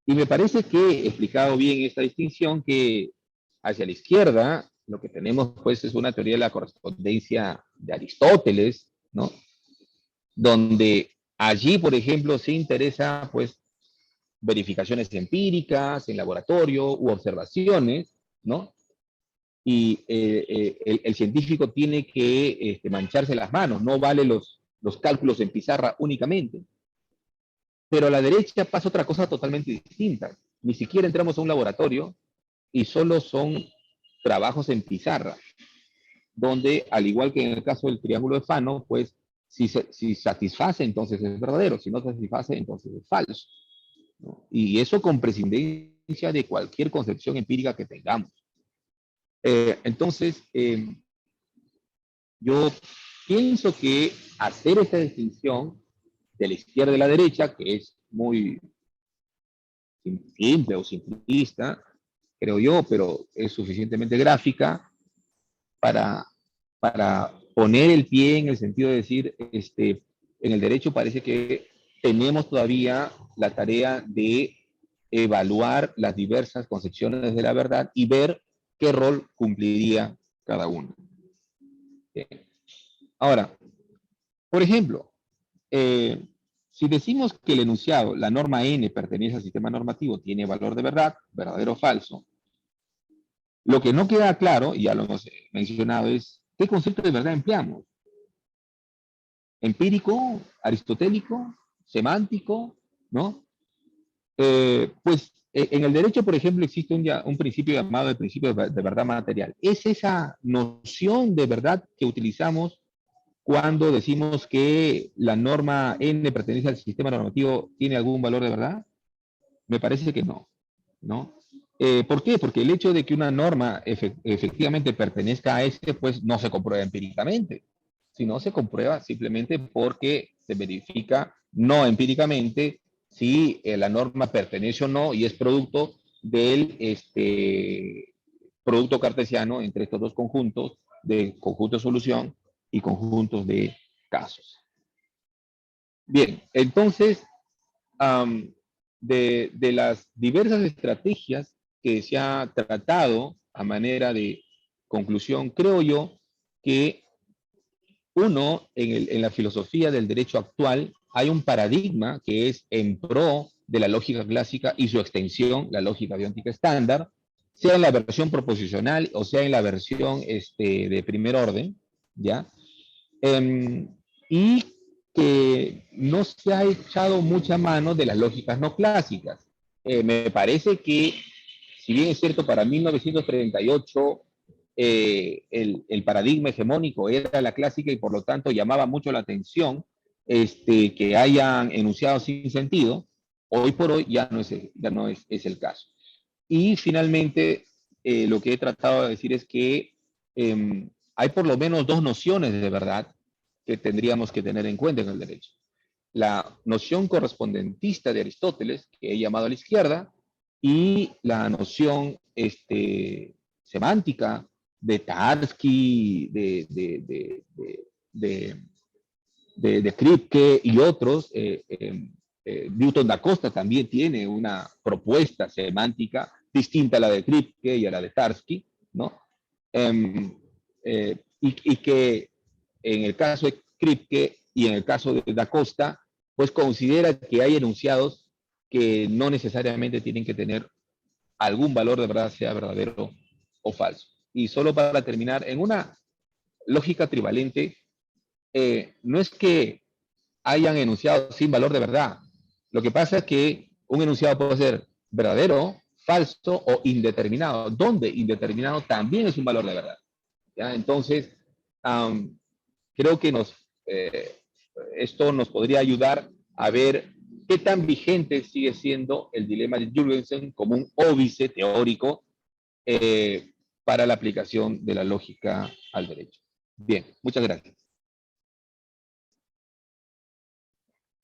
Y me parece que he explicado bien esta distinción, que hacia la izquierda lo que tenemos pues es una teoría de la correspondencia de Aristóteles, ¿no? Donde allí, por ejemplo, se interesa pues verificaciones empíricas en laboratorio u observaciones, ¿no? Y el científico tiene que mancharse las manos, no vale los cálculos en pizarra únicamente. Pero a la derecha pasa otra cosa totalmente distinta. Ni siquiera entramos a un laboratorio y solo son trabajos en pizarra, donde, al igual que en el caso del triángulo de Fano, pues si satisface, entonces es verdadero, si no satisface, entonces es falso, ¿no? Y eso con prescindencia de cualquier concepción empírica que tengamos. Entonces, yo pienso que hacer esta distinción de la izquierda y la derecha, que es muy simple o simplista, creo yo, pero es suficientemente gráfica para, para poner el pie en el sentido de decir, en el derecho parece que tenemos todavía la tarea de evaluar las diversas concepciones de la verdad y ver qué rol cumpliría cada una. Ahora, por ejemplo, si decimos que el enunciado, la norma N, pertenece al sistema normativo, tiene valor de verdad, verdadero o falso, lo que no queda claro, y ya lo hemos mencionado, es qué concepto de verdad empleamos. Empírico, aristotélico, semántico, ¿no? Pues en el derecho, por ejemplo, existe un principio llamado el principio de verdad material. Es esa noción de verdad que utilizamos cuando decimos que la norma N pertenece al sistema normativo, ¿tiene algún valor de verdad? Me parece que no, ¿no? ¿Por qué? Porque el hecho de que una norma efectivamente pertenezca a ese, pues no se comprueba empíricamente, sino se comprueba simplemente porque se verifica no empíricamente si la norma pertenece o no y es producto del producto cartesiano entre estos dos conjuntos, de conjunto de solución y conjuntos de casos. Bien, entonces, de las diversas estrategias que se ha tratado a manera de conclusión, creo yo que uno, en la filosofía del derecho actual, hay un paradigma que es en pro de la lógica clásica y su extensión, la lógica bióntica estándar, sea en la versión proposicional o sea en la versión de primer orden, ¿ya? Y que no se ha echado mucha mano de las lógicas no clásicas. Me parece que, si bien es cierto, para 1938 el paradigma hegemónico era la clásica y por lo tanto llamaba mucho la atención que hayan enunciado sin sentido, hoy por hoy ya no es el caso. Y finalmente, lo que he tratado de decir es que hay por lo menos dos nociones de verdad que tendríamos que tener en cuenta en el derecho. La noción correspondentista de Aristóteles, que he llamado a la izquierda, y la noción semántica de Tarski, de Kripke y otros. Newton da Costa también tiene una propuesta semántica distinta a la de Kripke y a la de Tarski, ¿no? Y que en el caso de Kripke y en el caso de da Costa, pues considera que hay enunciados que no necesariamente tienen que tener algún valor de verdad, sea verdadero o falso. Y solo para terminar, en una lógica trivalente, no es que hayan enunciado sin valor de verdad. Lo que pasa es que un enunciado puede ser verdadero, falso o indeterminado, donde indeterminado también es un valor de verdad, ¿ya? Entonces, creo que esto nos podría ayudar a ver qué tan vigente sigue siendo el dilema de Jürgensen como un óbice teórico para la aplicación de la lógica al derecho. Bien, muchas gracias.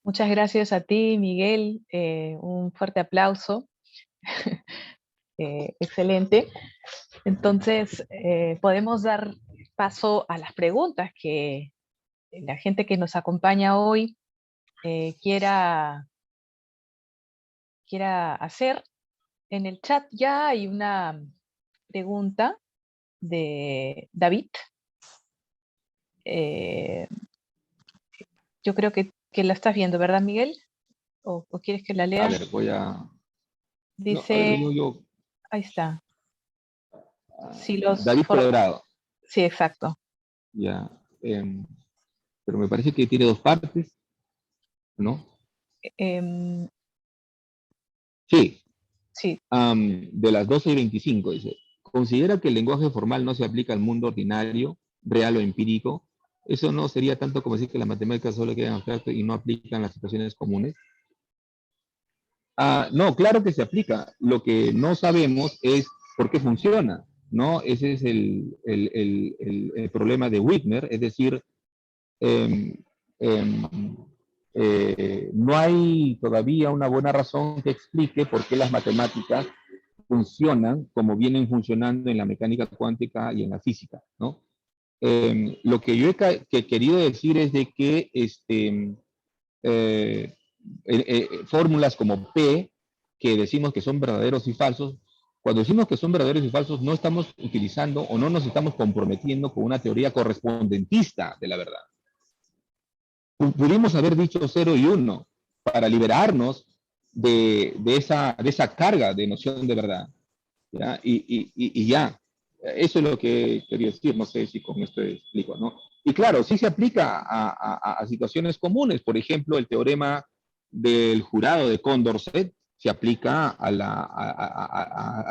Muchas gracias a ti, Miguel. Un fuerte aplauso. Excelente. Entonces, podemos dar paso a las preguntas que la gente que nos acompaña hoy quiera hacer. En el chat ya hay una pregunta de David. Yo creo que la estás viendo, ¿verdad, Miguel? ¿O quieres que la lea? A ver, voy a... No, a ver, Dice, yo ahí está. Si los David Colorado, Sí, exacto. ya. Pero me parece que tiene dos partes, ¿no? Em, Sí, sí, de las 12:25 dice, considera que el lenguaje formal no se aplica al mundo ordinario, real o empírico. Eso no sería tanto como decir que las matemáticas solo quedan abstracto y no aplican las situaciones comunes. No, claro que se aplica. Lo que no sabemos es por qué funciona, ¿no? Ese es el problema de Wigner, es decir, eh, eh, no hay todavía una buena razón que explique por qué las matemáticas funcionan como vienen funcionando en la mecánica cuántica y en la física, ¿no? Lo que yo he querido decir es de que fórmulas como P, que decimos que son verdaderos y falsos, cuando decimos que son verdaderos y falsos, no estamos utilizando o no nos estamos comprometiendo con una teoría correspondentista de la verdad. Pudimos haber dicho 0 y 1 para liberarnos de esa carga de noción de verdad. ¿Ya? Y ya, eso es lo que quería decir, no sé si con esto explico, ¿no? Y claro, sí se aplica a situaciones comunes, por ejemplo, el teorema del jurado de Condorcet se aplica a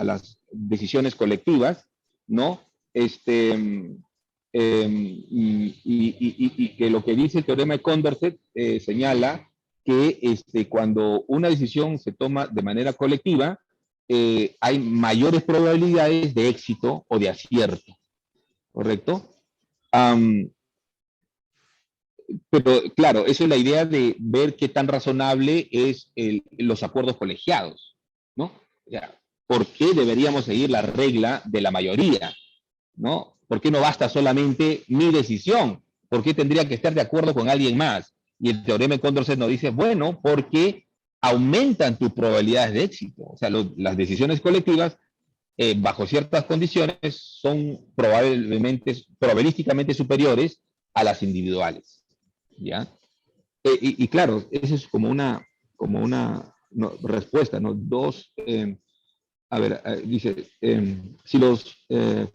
las decisiones colectivas, ¿no? Y que lo que dice el teorema de Condorcet señala que cuando una decisión se toma de manera colectiva, hay mayores probabilidades de éxito o de acierto, ¿correcto? Um, pero claro, eso es la idea de ver qué tan razonable es los acuerdos colegiados, ¿no? O sea, ¿por qué deberíamos seguir la regla de la mayoría? ¿No? ¿Por qué no basta solamente mi decisión? ¿Por qué tendría que estar de acuerdo con alguien más? Y el teorema de Condorcet nos dice, bueno, porque aumentan tus probabilidades de éxito. O sea, las decisiones colectivas, bajo ciertas condiciones, son probabilísticamente superiores a las individuales. ¿Ya? Y claro, esa es como una no, respuesta, ¿no? Dos, a ver, dice, si los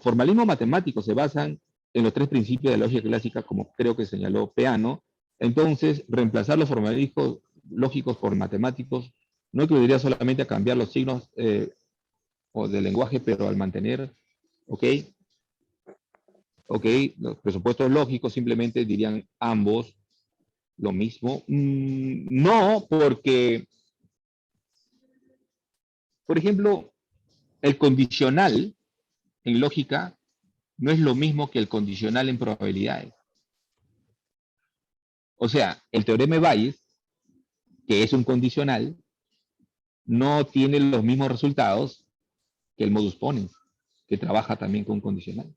formalismos matemáticos se basan en los tres principios de la lógica clásica, como creo que señaló Peano, entonces reemplazar los formalismos lógicos por matemáticos no equivaldría solamente a cambiar los signos o del lenguaje, pero al mantener, ¿ok? Los presupuestos lógicos simplemente dirían ambos lo mismo. No, porque, por ejemplo, el condicional en lógica no es lo mismo que el condicional en probabilidades. O sea, el teorema de Bayes, que es un condicional, no tiene los mismos resultados que el modus ponens, que trabaja también con condicional.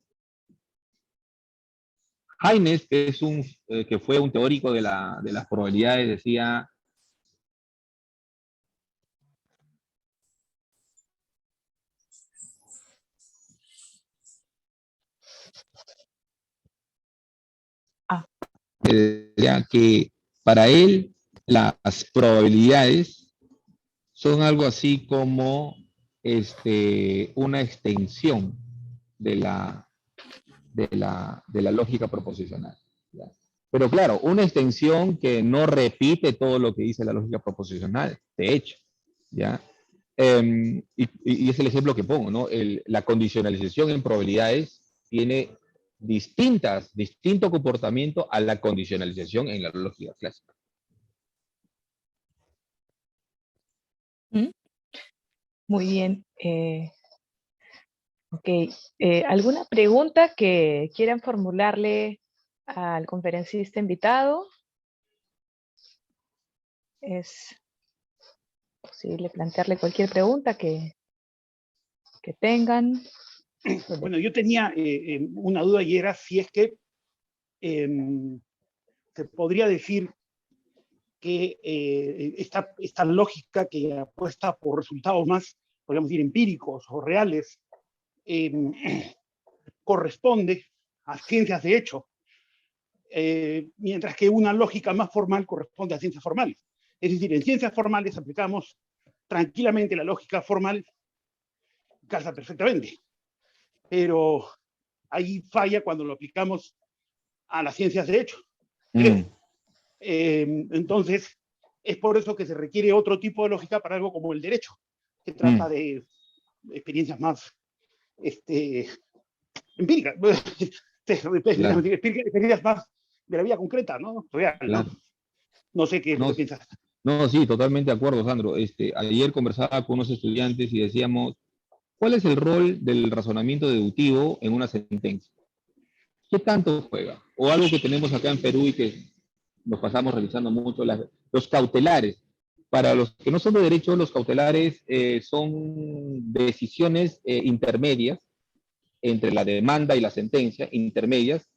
Haynes, que fue un teórico de las probabilidades, decía, que para él las probabilidades son algo así como una extensión de la lógica proposicional. ¿Ya? Pero claro, una extensión que no repite todo lo que dice la lógica proposicional, de hecho. ¿Ya? Y es el ejemplo que pongo, ¿no? La condicionalización en probabilidades tiene distinto comportamiento a la condicionalización en la lógica clásica. muy bien. Ok. ¿Alguna pregunta que quieran formularle al conferencista invitado? es posible plantearle cualquier pregunta que tengan. Bueno, yo tenía una duda y era si es que se podría decir que esta lógica que apuesta por resultados más, podríamos decir, empíricos o reales, corresponde a ciencias de hecho, mientras que una lógica más formal corresponde a ciencias formales. Es decir, en ciencias formales aplicamos tranquilamente la lógica formal, calza perfectamente, pero ahí falla cuando lo aplicamos a las ciencias de hecho, creo. Entonces, es por eso que se requiere otro tipo de lógica para algo como el derecho, que trata de experiencias más empíricas, experiencias más de la vida concreta, ¿no? Real, ¿no? Claro. No sé qué es lo que piensas. No, sí, totalmente de acuerdo, Sandro. Ayer conversaba con unos estudiantes y decíamos, ¿cuál es el rol del razonamiento deductivo en una sentencia? ¿Qué tanto juega? O algo que tenemos acá en Perú y que nos pasamos realizando mucho, los cautelares. Para los que no son de derecho, los cautelares son decisiones intermedias entre la demanda y la sentencia, intermedias,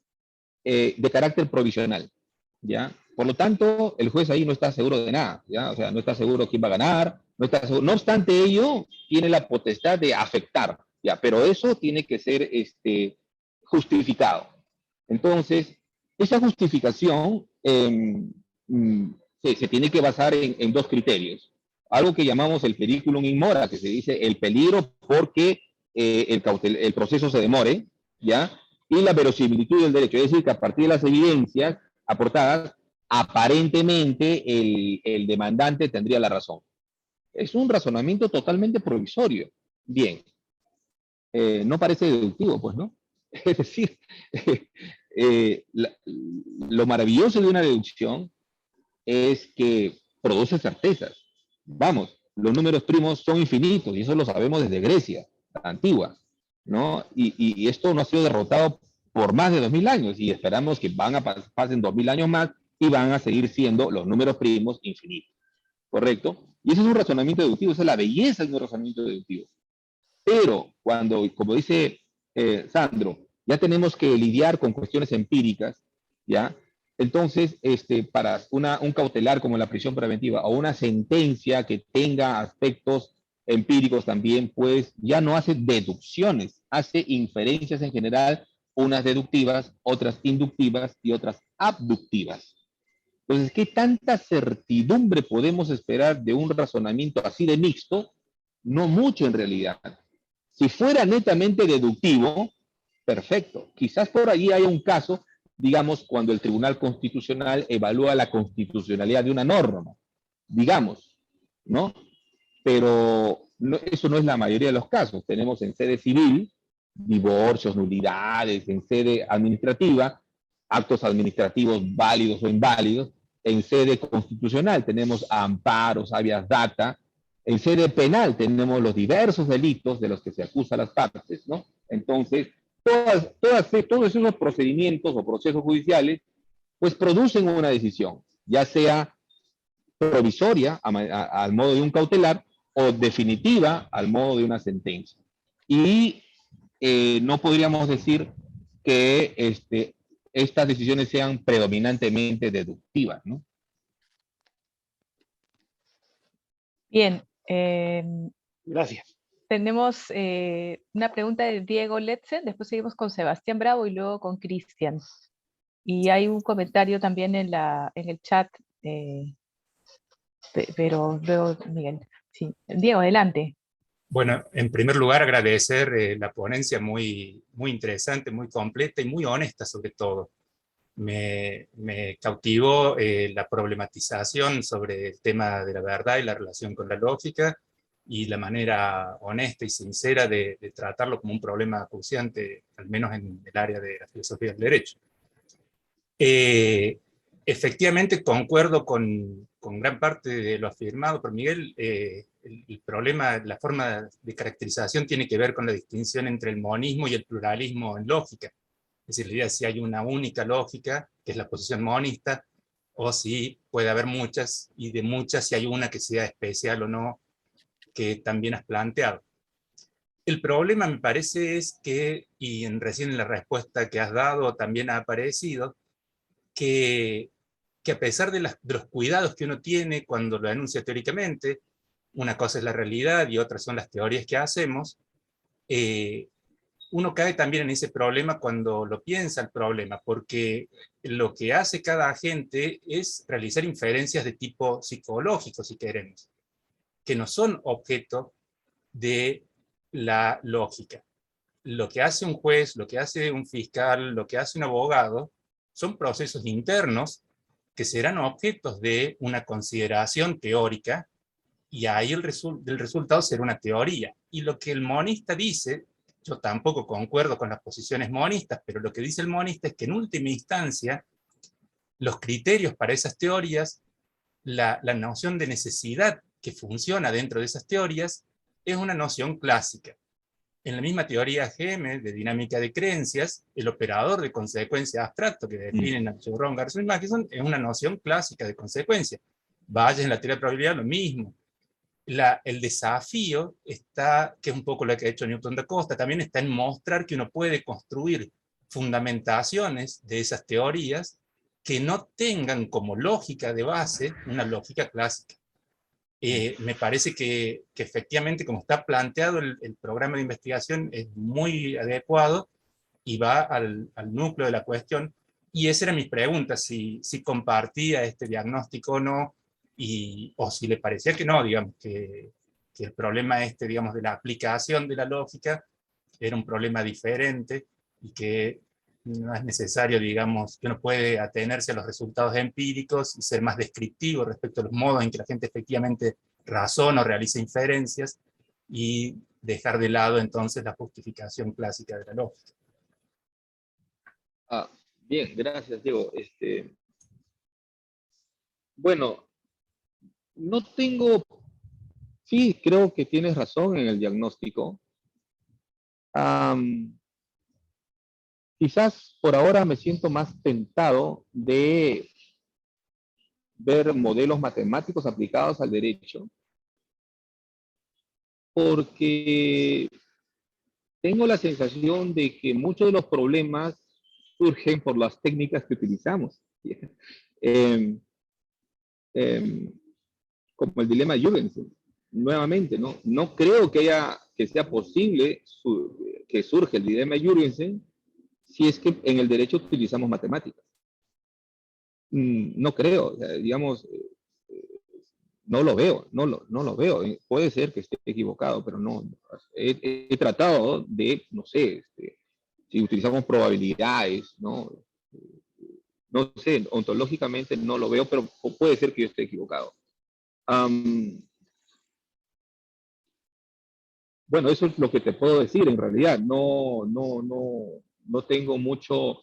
de carácter provisional, ¿ya? Por lo tanto, el juez ahí no está seguro de nada, ¿ya? O sea, no está seguro quién va a ganar, no está seguro. No obstante ello, tiene la potestad de afectar, ¿ya? Pero eso tiene que ser justificado. Entonces, esa justificación se tiene que basar en dos criterios. Algo que llamamos el periculum in mora, que se dice el peligro porque el proceso se demore, ¿ya? Y la verosimilitud del derecho, es decir, que a partir de las evidencias aportadas, aparentemente el demandante tendría la razón. Es un razonamiento totalmente provisorio. Bien, no parece deductivo, pues, ¿no? Es decir, lo maravilloso de una deducción es que produce certezas. Vamos, los números primos son infinitos y eso lo sabemos desde Grecia, la antigua, ¿no? Y esto no ha sido derrotado por más de 2000 años y esperamos que pasen 2000 años más y van a seguir siendo los números primos infinitos, ¿correcto? Y ese es un razonamiento deductivo, esa es la belleza de un razonamiento deductivo. Pero cuando, como dice Sandro, ya tenemos que lidiar con cuestiones empíricas, ¿ya? Entonces, para un cautelar como la prisión preventiva o una sentencia que tenga aspectos empíricos también, pues ya no hace deducciones, hace inferencias en general, unas deductivas, otras inductivas y otras abductivas. Entonces, ¿qué tanta certidumbre podemos esperar de un razonamiento así de mixto? No mucho en realidad. Si fuera netamente deductivo, perfecto. Quizás por allí haya un caso, digamos, cuando el Tribunal Constitucional evalúa la constitucionalidad de una norma, digamos, ¿no? Pero eso no es la mayoría de los casos. Tenemos en sede civil divorcios, nulidades, en sede administrativa, actos administrativos válidos o inválidos. En sede constitucional tenemos amparos, habeas data. En sede penal tenemos los diversos delitos de los que se acusa a las partes, ¿no? Entonces, todos esos procedimientos o procesos judiciales, pues producen una decisión, ya sea provisoria al modo de un cautelar o definitiva al modo de una sentencia. Y no podríamos decir que estas decisiones sean predominantemente deductivas, ¿no? Bien, Gracias. tenemos una pregunta de Diego Letzen, después seguimos con Sebastián Bravo y luego con Cristian. Y hay un comentario también en el chat, pero luego, Miguel. Sí. Diego, adelante. Bueno, en primer lugar agradecer la ponencia muy interesante, muy completa y muy honesta sobre todo. Me cautivó la problematización sobre el tema de la verdad y la relación con la lógica y la manera honesta y sincera de tratarlo como un problema acuciante, al menos en el área de la filosofía del derecho. Efectivamente concuerdo con gran parte de lo afirmado por Miguel. El problema, la forma de caracterización tiene que ver con la distinción entre el monismo y el pluralismo en lógica. Es decir, la idea es si hay una única lógica, que es la posición monista, o si puede haber muchas, y de muchas si hay una que sea especial o no, que también has planteado. El problema me parece es que, y recién en la respuesta que has dado también ha aparecido, que a pesar de los cuidados que uno tiene cuando lo enuncia teóricamente, una cosa es la realidad y otra son las teorías que hacemos, uno cae también en ese problema cuando lo piensa el problema, porque lo que hace cada agente es realizar inferencias de tipo psicológico, si queremos, que no son objeto de la lógica. Lo que hace un juez, lo que hace un fiscal, lo que hace un abogado, son procesos internos que serán objetos de una consideración teórica, y ahí el resultado será una teoría. Y lo que el monista dice, yo tampoco concuerdo con las posiciones monistas, pero lo que dice el monista es que en última instancia, los criterios para esas teorías, la noción de necesidad que funciona dentro de esas teorías, es una noción clásica. En la misma teoría GM de dinámica de creencias, el operador de consecuencia abstracto que definen a Chevron, Garzón y Matheson es una noción clásica de consecuencia. Bayes en la teoría de probabilidad, lo mismo. El desafío está, que es un poco lo que ha hecho Newton da Costa, también está en mostrar que uno puede construir fundamentaciones de esas teorías que no tengan como lógica de base una lógica clásica. Me parece que efectivamente, como está planteado el programa de investigación, es muy adecuado y va al núcleo de la cuestión. Y esa era mi pregunta, si compartía este diagnóstico o no, o si le parecía que no, digamos, que el problema digamos, de la aplicación de la lógica era un problema diferente y que no es necesario, digamos, que uno puede atenerse a los resultados empíricos y ser más descriptivo respecto a los modos en que la gente efectivamente razona o realiza inferencias, y dejar de lado entonces la justificación clásica de la lógica. Bien, gracias, Diego. Bueno, no tengo, sí, creo que tienes razón en el diagnóstico. Quizás por ahora me siento más tentado de ver modelos matemáticos aplicados al derecho, porque tengo la sensación de que muchos de los problemas surgen por las técnicas que utilizamos. Como el dilema Jorgensen. Nuevamente, no creo que sea posible que surja el dilema Jorgensen si es que en el derecho utilizamos matemáticas. No creo, digamos, no lo veo, no lo veo. Puede ser que esté equivocado, pero no. He tratado de, no sé, si utilizamos probabilidades, ¿no? No sé, ontológicamente no lo veo, pero puede ser que yo esté equivocado. Bueno, eso es lo que te puedo decir en realidad. No tengo mucho.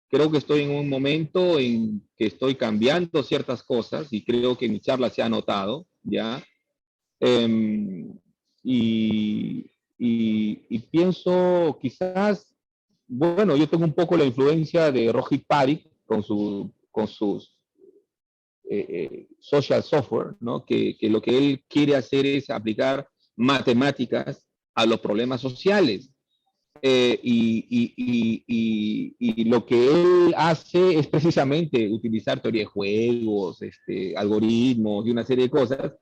Creo que estoy en un momento en que estoy cambiando ciertas cosas y creo que en mi charla se ha notado, ¿ya? Y pienso quizás, bueno, yo tengo un poco la influencia de Rohit Parikh con sus social software, ¿no? Que lo que él quiere hacer es aplicar matemáticas a los problemas sociales. Y lo que él hace es precisamente utilizar teoría de juegos, algoritmos y una serie de cosas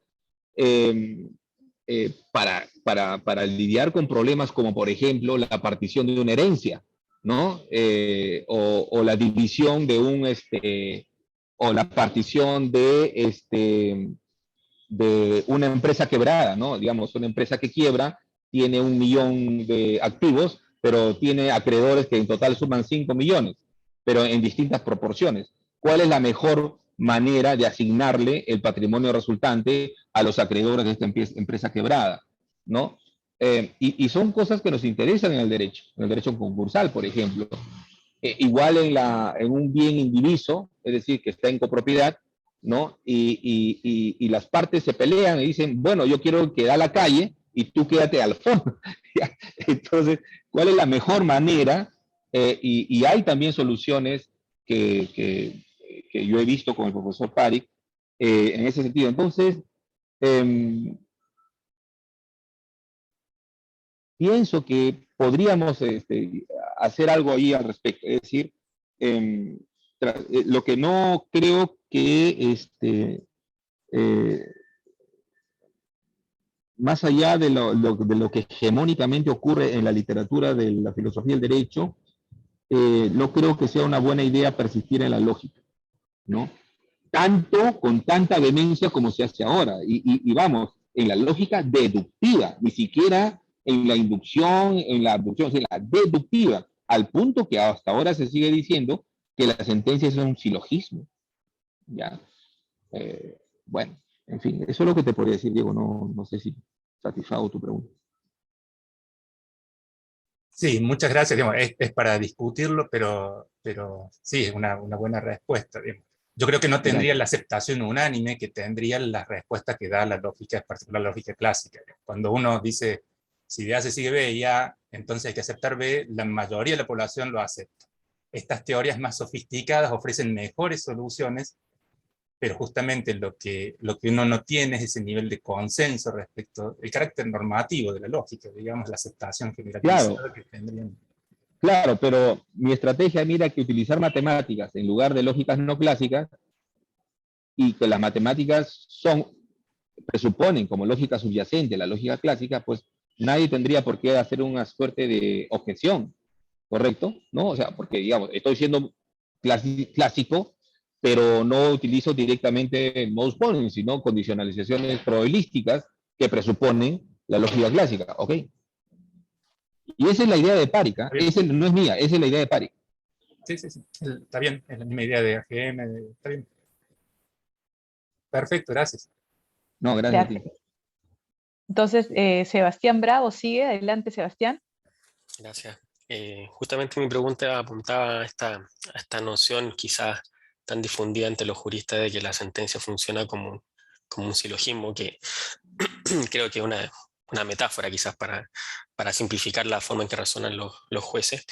para lidiar con problemas como, por ejemplo, la partición de una herencia, ¿no? O la división de o la partición de una empresa quebrada, ¿no? Digamos, una empresa que quiebra tiene 1 millón de activos, pero tiene acreedores que en total suman 5 millones, pero en distintas proporciones. ¿Cuál es la mejor manera de asignarle el patrimonio resultante a los acreedores de esta empresa quebrada, ¿no? Y son cosas que nos interesan en el derecho concursal, por ejemplo. Igual en un bien indiviso, es decir, que está en copropiedad, ¿no? Y las partes se pelean y dicen, bueno, yo quiero quedar a la calle y tú quédate al fondo. Entonces, ¿cuál es la mejor manera? Y hay también soluciones que que yo he visto con el profesor Parik en ese sentido. Entonces, pienso que podríamos hacer algo ahí al respecto. Es decir, lo que no creo que más allá de lo que hegemónicamente ocurre en la literatura de la filosofía del derecho, no creo que sea una buena idea persistir en la lógica, ¿no? Tanto, con tanta vehemencia como se hace ahora. Y vamos, en la lógica deductiva, ni siquiera en la inducción, en la abducción, sino en la deductiva, al punto que hasta ahora se sigue diciendo que la sentencia es un silogismo. ¿Ya? Bueno, en fin, eso es lo que te podría decir, Diego. No sé si satisfago tu pregunta. Sí, muchas gracias. Digamos, es para discutirlo, pero sí, es una buena respuesta. Digamos. Yo creo que no tendría Gracias. la aceptación unánime que tendría la respuesta que da la lógica, en particular la lógica clásica. Cuando uno dice, si de A se sigue B y A, entonces hay que aceptar B, la mayoría de la población lo acepta. Estas teorías más sofisticadas ofrecen mejores soluciones, pero justamente lo que uno no tiene es ese nivel de consenso respecto al carácter normativo de la lógica, digamos, la aceptación Claro, generalizada que tendrían. claro, pero mi estrategia mira que utilizar matemáticas en lugar de lógicas no clásicas, y que las matemáticas presuponen como lógica subyacente la lógica clásica, pues nadie tendría por qué hacer una suerte de objeción, ¿correcto? ¿No? O sea, porque, digamos, estoy siendo clásico, pero no utilizo directamente modus ponens, sino condicionalizaciones probabilísticas que presuponen la lógica clásica, ¿ok? Y esa es la idea de Parik, ¿eh? No es mía, esa es la idea de Parik. Sí, sí, sí. Está bien, es la misma idea de AGM, está bien. Perfecto, gracias. No, gracias a ti. Gracias. Entonces, Sebastián Bravo sigue. Adelante, Sebastián. Gracias. Justamente mi pregunta apuntaba a esta noción quizás tan difundida entre los juristas de que la sentencia funciona como un silogismo, que creo que es una metáfora quizás para simplificar la forma en que razonan los jueces.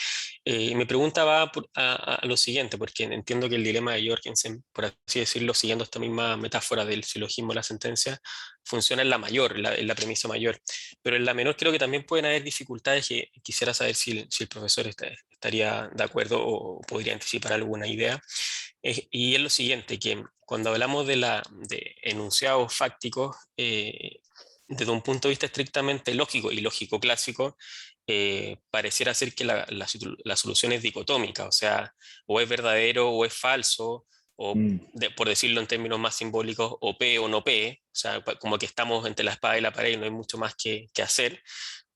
Mi pregunta va a lo siguiente, porque entiendo que el dilema de Jorgensen, por así decirlo, siguiendo esta misma metáfora del silogismo de la sentencia, funciona en la mayor, en la premisa mayor, pero en la menor creo que también pueden haber dificultades que quisiera saber si el profesor estaría de acuerdo o podría anticipar alguna idea. Y es lo siguiente, que cuando hablamos de enunciados fácticos, desde un punto de vista estrictamente lógico y lógico clásico, pareciera ser que la solución es dicotómica, o sea, o es verdadero o es falso, o por decirlo en términos más simbólicos, o P o no P, o sea, como que estamos entre la espada y la pared y no hay mucho más que hacer.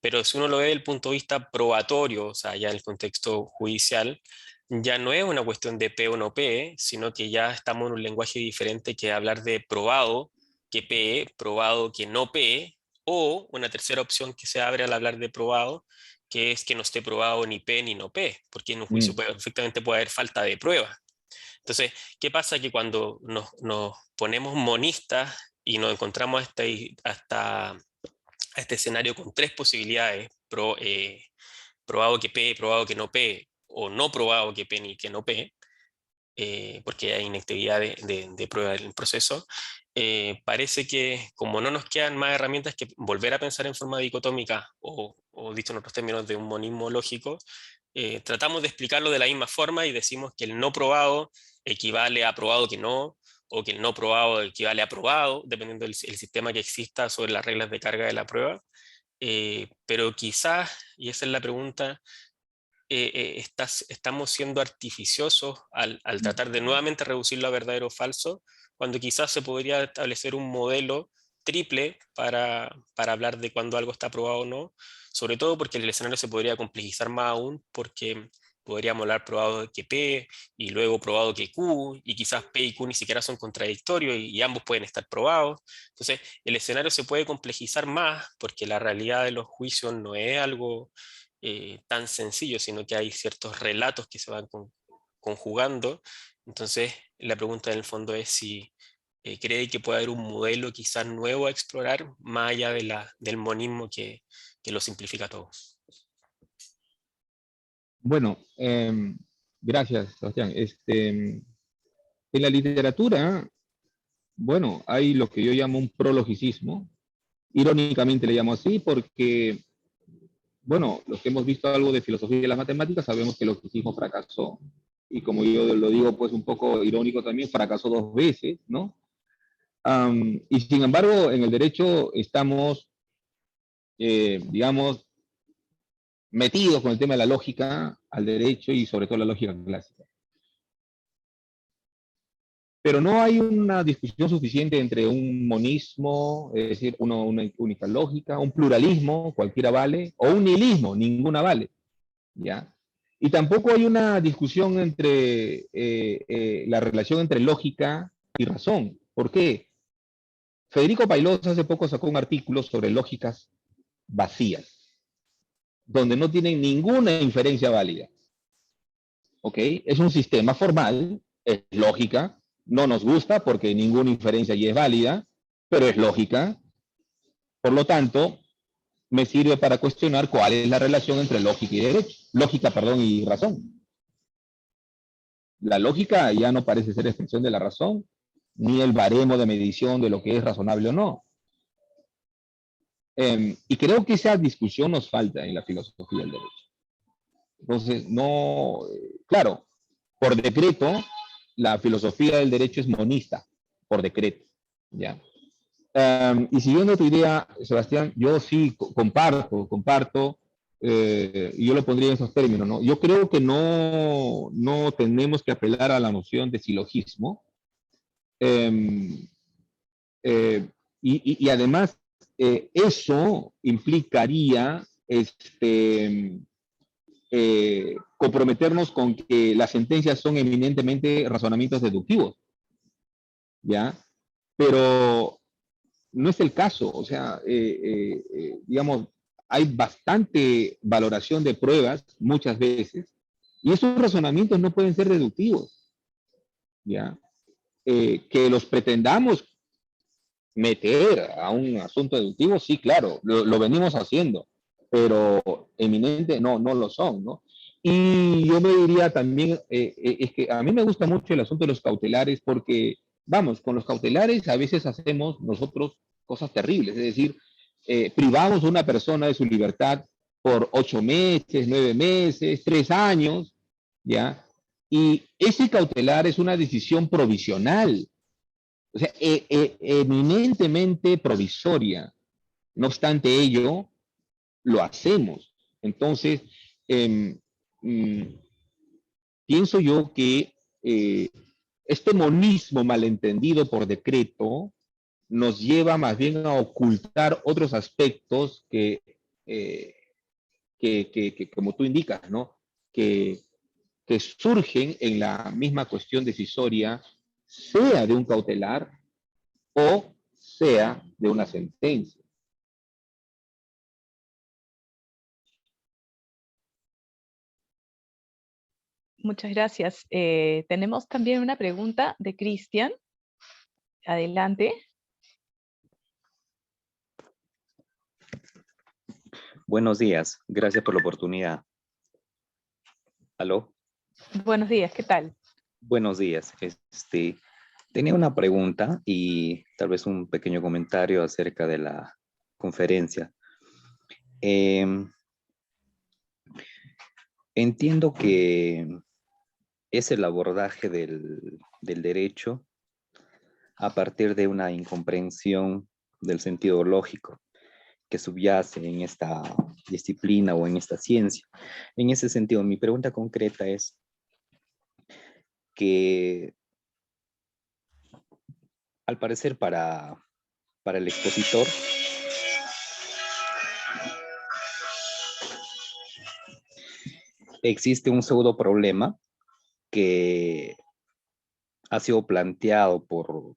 Pero si uno lo ve desde el punto de vista probatorio, o sea, ya en el contexto judicial, ya no es una cuestión de P o no P, sino que ya estamos en un lenguaje diferente que hablar de probado que P, probado que no P, o una tercera opción que se abre al hablar de probado, que es que no esté probado ni P ni no P, porque en un juicio perfectamente puede haber falta de prueba. Entonces, ¿qué pasa? Que cuando nos ponemos monistas y nos encontramos hasta este escenario con tres posibilidades, probado que P, probado que no P, o no probado que P ni que no P, porque hay inactividad de prueba del proceso, parece que como no nos quedan más herramientas que volver a pensar en forma dicotómica o dicho en otros términos de un monismo lógico, tratamos de explicarlo de la misma forma y decimos que el no probado equivale a probado que no, o que el no probado equivale a probado, dependiendo del sistema que exista sobre las reglas de carga de la prueba. Pero quizás, y esa es la pregunta, estamos siendo artificiosos al tratar de nuevamente reducirlo a verdadero o falso, cuando quizás se podría establecer un modelo triple para hablar de cuando algo está probado o no, sobre todo porque el escenario se podría complejizar más aún, porque podríamos hablar probado que P y luego probado que Q, y quizás P y Q ni siquiera son contradictorios y ambos pueden estar probados. Entonces, el escenario se puede complejizar más porque la realidad de los juicios no es algo tan sencillo, sino que hay ciertos relatos que se van conjugando. Entonces, la pregunta en el fondo es si cree que puede haber un modelo quizás nuevo a explorar, más allá del monismo que lo simplifica todo. Bueno, gracias, Sebastián. En la literatura, bueno, hay lo que yo llamo un prologicismo. Irónicamente le llamo así porque, bueno, los que hemos visto algo de filosofía de las matemáticas sabemos que el logicismo fracasó. Y como yo lo digo, pues un poco irónico también, fracasó 2 veces, ¿no? Y sin embargo, en el derecho estamos, digamos, metidos con el tema de la lógica al derecho y sobre todo la lógica clásica. Pero no hay una discusión suficiente entre un monismo, es decir, una única lógica, un pluralismo, cualquiera vale, o un nihilismo, ninguna vale, ¿ya? Y tampoco hay una discusión entre la relación entre lógica y razón. ¿Por qué? Federico Pailós hace poco sacó un artículo sobre lógicas vacías, donde no tienen ninguna inferencia válida. ¿Ok? Es un sistema formal, es lógica, no nos gusta porque ninguna inferencia allí es válida, pero es lógica. Por lo tanto, me sirve para cuestionar cuál es la relación entre lógica y derecho. Lógica, perdón, y razón. La lógica ya no parece ser expresión de la razón, ni el baremo de medición de lo que es razonable o no. Y creo que esa discusión nos falta en la filosofía del derecho. Entonces, no, claro, por decreto, la filosofía del derecho es monista, por decreto, ¿ya? Y siguiendo tu idea, Sebastián, yo sí comparto, y yo lo pondría en esos términos, ¿no? Yo creo que no tenemos que apelar a la noción de silogismo, eh, y además eso implicaría comprometernos con que las sentencias son eminentemente razonamientos deductivos, ¿ya? Pero no es el caso, o sea, digamos, hay bastante valoración de pruebas muchas veces, y esos razonamientos no pueden ser deductivos, ¿ya? Que los pretendamos meter a un asunto deductivo, sí, claro, lo venimos haciendo, pero eminente no lo son, ¿no? Y yo me diría también, es que a mí me gusta mucho el asunto de los cautelares porque, vamos, con los cautelares a veces hacemos nosotros cosas terribles, es decir, privamos a una persona de su libertad por 8 meses, 9 meses, 3 años, ¿ya? Y ese cautelar es una decisión provisional, o sea, eminentemente provisoria. No obstante ello, lo hacemos. Entonces, eh, pienso yo que este monismo malentendido por decreto nos lleva más bien a ocultar otros aspectos eh, que como tú indicas, ¿no? Que, que surgen en la misma cuestión decisoria, sea de un cautelar o sea de una sentencia. Muchas gracias. Tenemos también una pregunta de Cristian. Adelante. Buenos días, gracias por la oportunidad. ¿Aló? Buenos días, ¿qué tal? Buenos días. Tenía una pregunta y tal vez un pequeño comentario acerca de la conferencia. Entiendo que es el abordaje del derecho a partir de una incomprensión del sentido lógico que subyace en esta disciplina o en esta ciencia. En ese sentido, mi pregunta concreta es que, al parecer, para el expositor, existe un pseudo problema que ha sido planteado por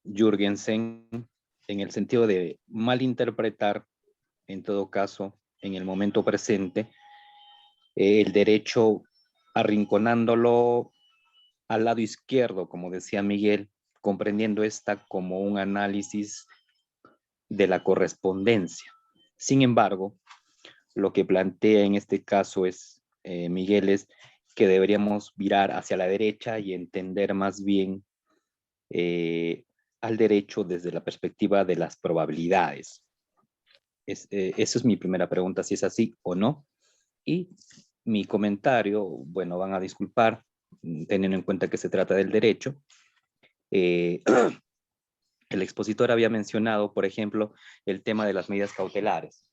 Jürgensen en el sentido de malinterpretar, en todo caso, en el momento presente, el derecho arrinconándolo al lado izquierdo, como decía Miguel, comprendiendo esta como un análisis de la correspondencia. Sin embargo, lo que plantea en este caso es, Miguel, es que deberíamos virar hacia la derecha y entender más bien al derecho desde la perspectiva de las probabilidades. Esa es mi primera pregunta, si es así o no. Y mi comentario, bueno, van a disculpar, teniendo en cuenta que se trata del derecho. El expositor había mencionado, por ejemplo, el tema de las medidas cautelares.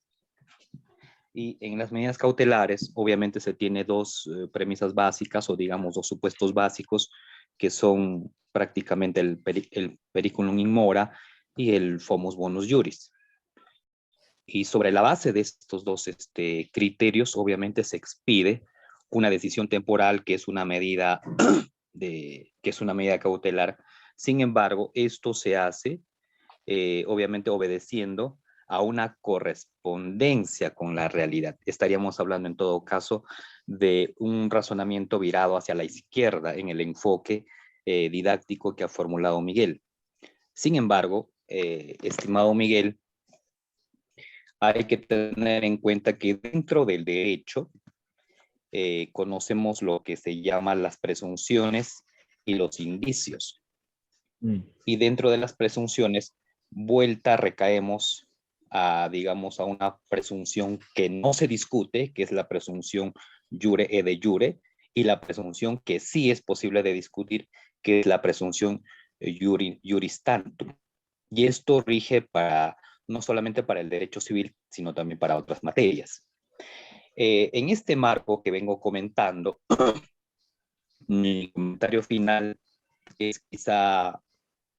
Y en las medidas cautelares, obviamente se tiene dos premisas básicas, o digamos dos supuestos básicos, que son prácticamente el periculum in mora y el fomus bonus juris. Y sobre la base de estos dos criterios, obviamente se expide una decisión temporal que es una medida cautelar. Sin embargo, esto se hace obviamente obedeciendo a una correspondencia con la realidad. Estaríamos hablando en todo caso de un razonamiento virado hacia la izquierda en el enfoque didáctico que ha formulado Miguel. Sin embargo, estimado Miguel, hay que tener en cuenta que dentro del derecho conocemos lo que se llama las presunciones y los indicios. Y dentro de las presunciones, recaemos a, digamos, a una presunción que no se discute, que es la presunción jure e de jure, y la presunción que sí es posible de discutir, que es la presunción juris tantum. Y esto rige no solamente para el derecho civil, sino también para otras materias. En este marco que vengo comentando, mi comentario final es quizá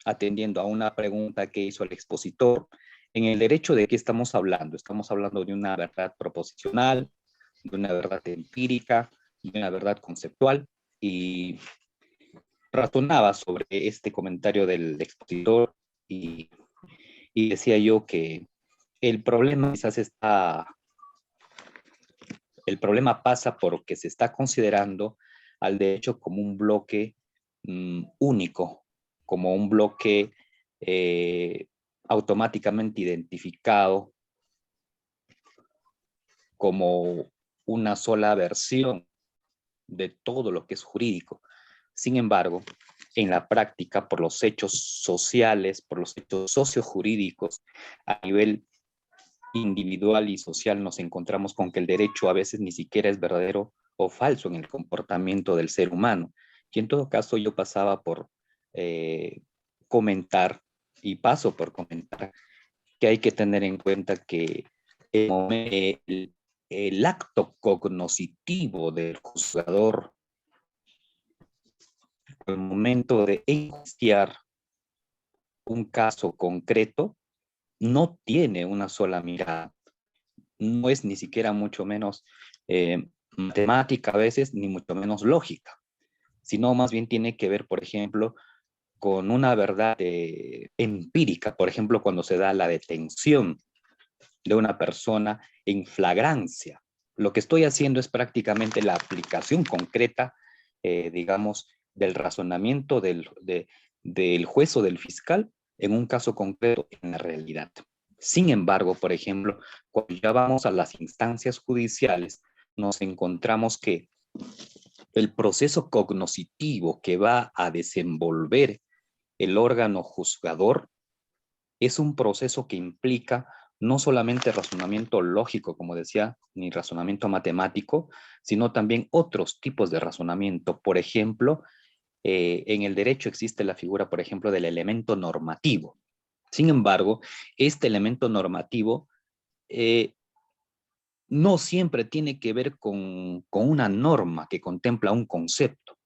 atendiendo a una pregunta que hizo el expositor. En el derecho, ¿de qué estamos hablando? Estamos hablando de una verdad proposicional, de una verdad empírica, de una verdad conceptual, y razonaba sobre este comentario del expositor y decía yo que el problema quizás el problema pasa porque se está considerando al derecho como un bloque único, como un bloque automáticamente identificado, como una sola versión de todo lo que es jurídico. Sin embargo, en la práctica, por los hechos sociales, por los hechos sociojurídicos, a nivel individual y social, nos encontramos con que el derecho a veces ni siquiera es verdadero o falso en el comportamiento del ser humano. Y en todo caso, yo pasaba por comentar, y paso por comentar, que hay que tener en cuenta que el acto cognoscitivo del juzgador, al momento de enjuiciar un caso concreto, no tiene una sola mirada. No es ni siquiera mucho menos matemática a veces, ni mucho menos lógica, sino más bien tiene que ver, por ejemplo, con una verdad empírica, por ejemplo, cuando se da la detención de una persona en flagrancia. Lo que estoy haciendo es prácticamente la aplicación concreta, digamos, del razonamiento del juez o del fiscal en un caso concreto en la realidad. Sin embargo, por ejemplo, cuando ya vamos a las instancias judiciales, nos encontramos que el proceso cognoscitivo que va a desenvolver el órgano juzgador es un proceso que implica no solamente razonamiento lógico, como decía, ni razonamiento matemático, sino también otros tipos de razonamiento. Por ejemplo, en el derecho existe la figura, por ejemplo, del elemento normativo. Sin embargo, este elemento normativo no siempre tiene que ver con una norma que contempla un concepto.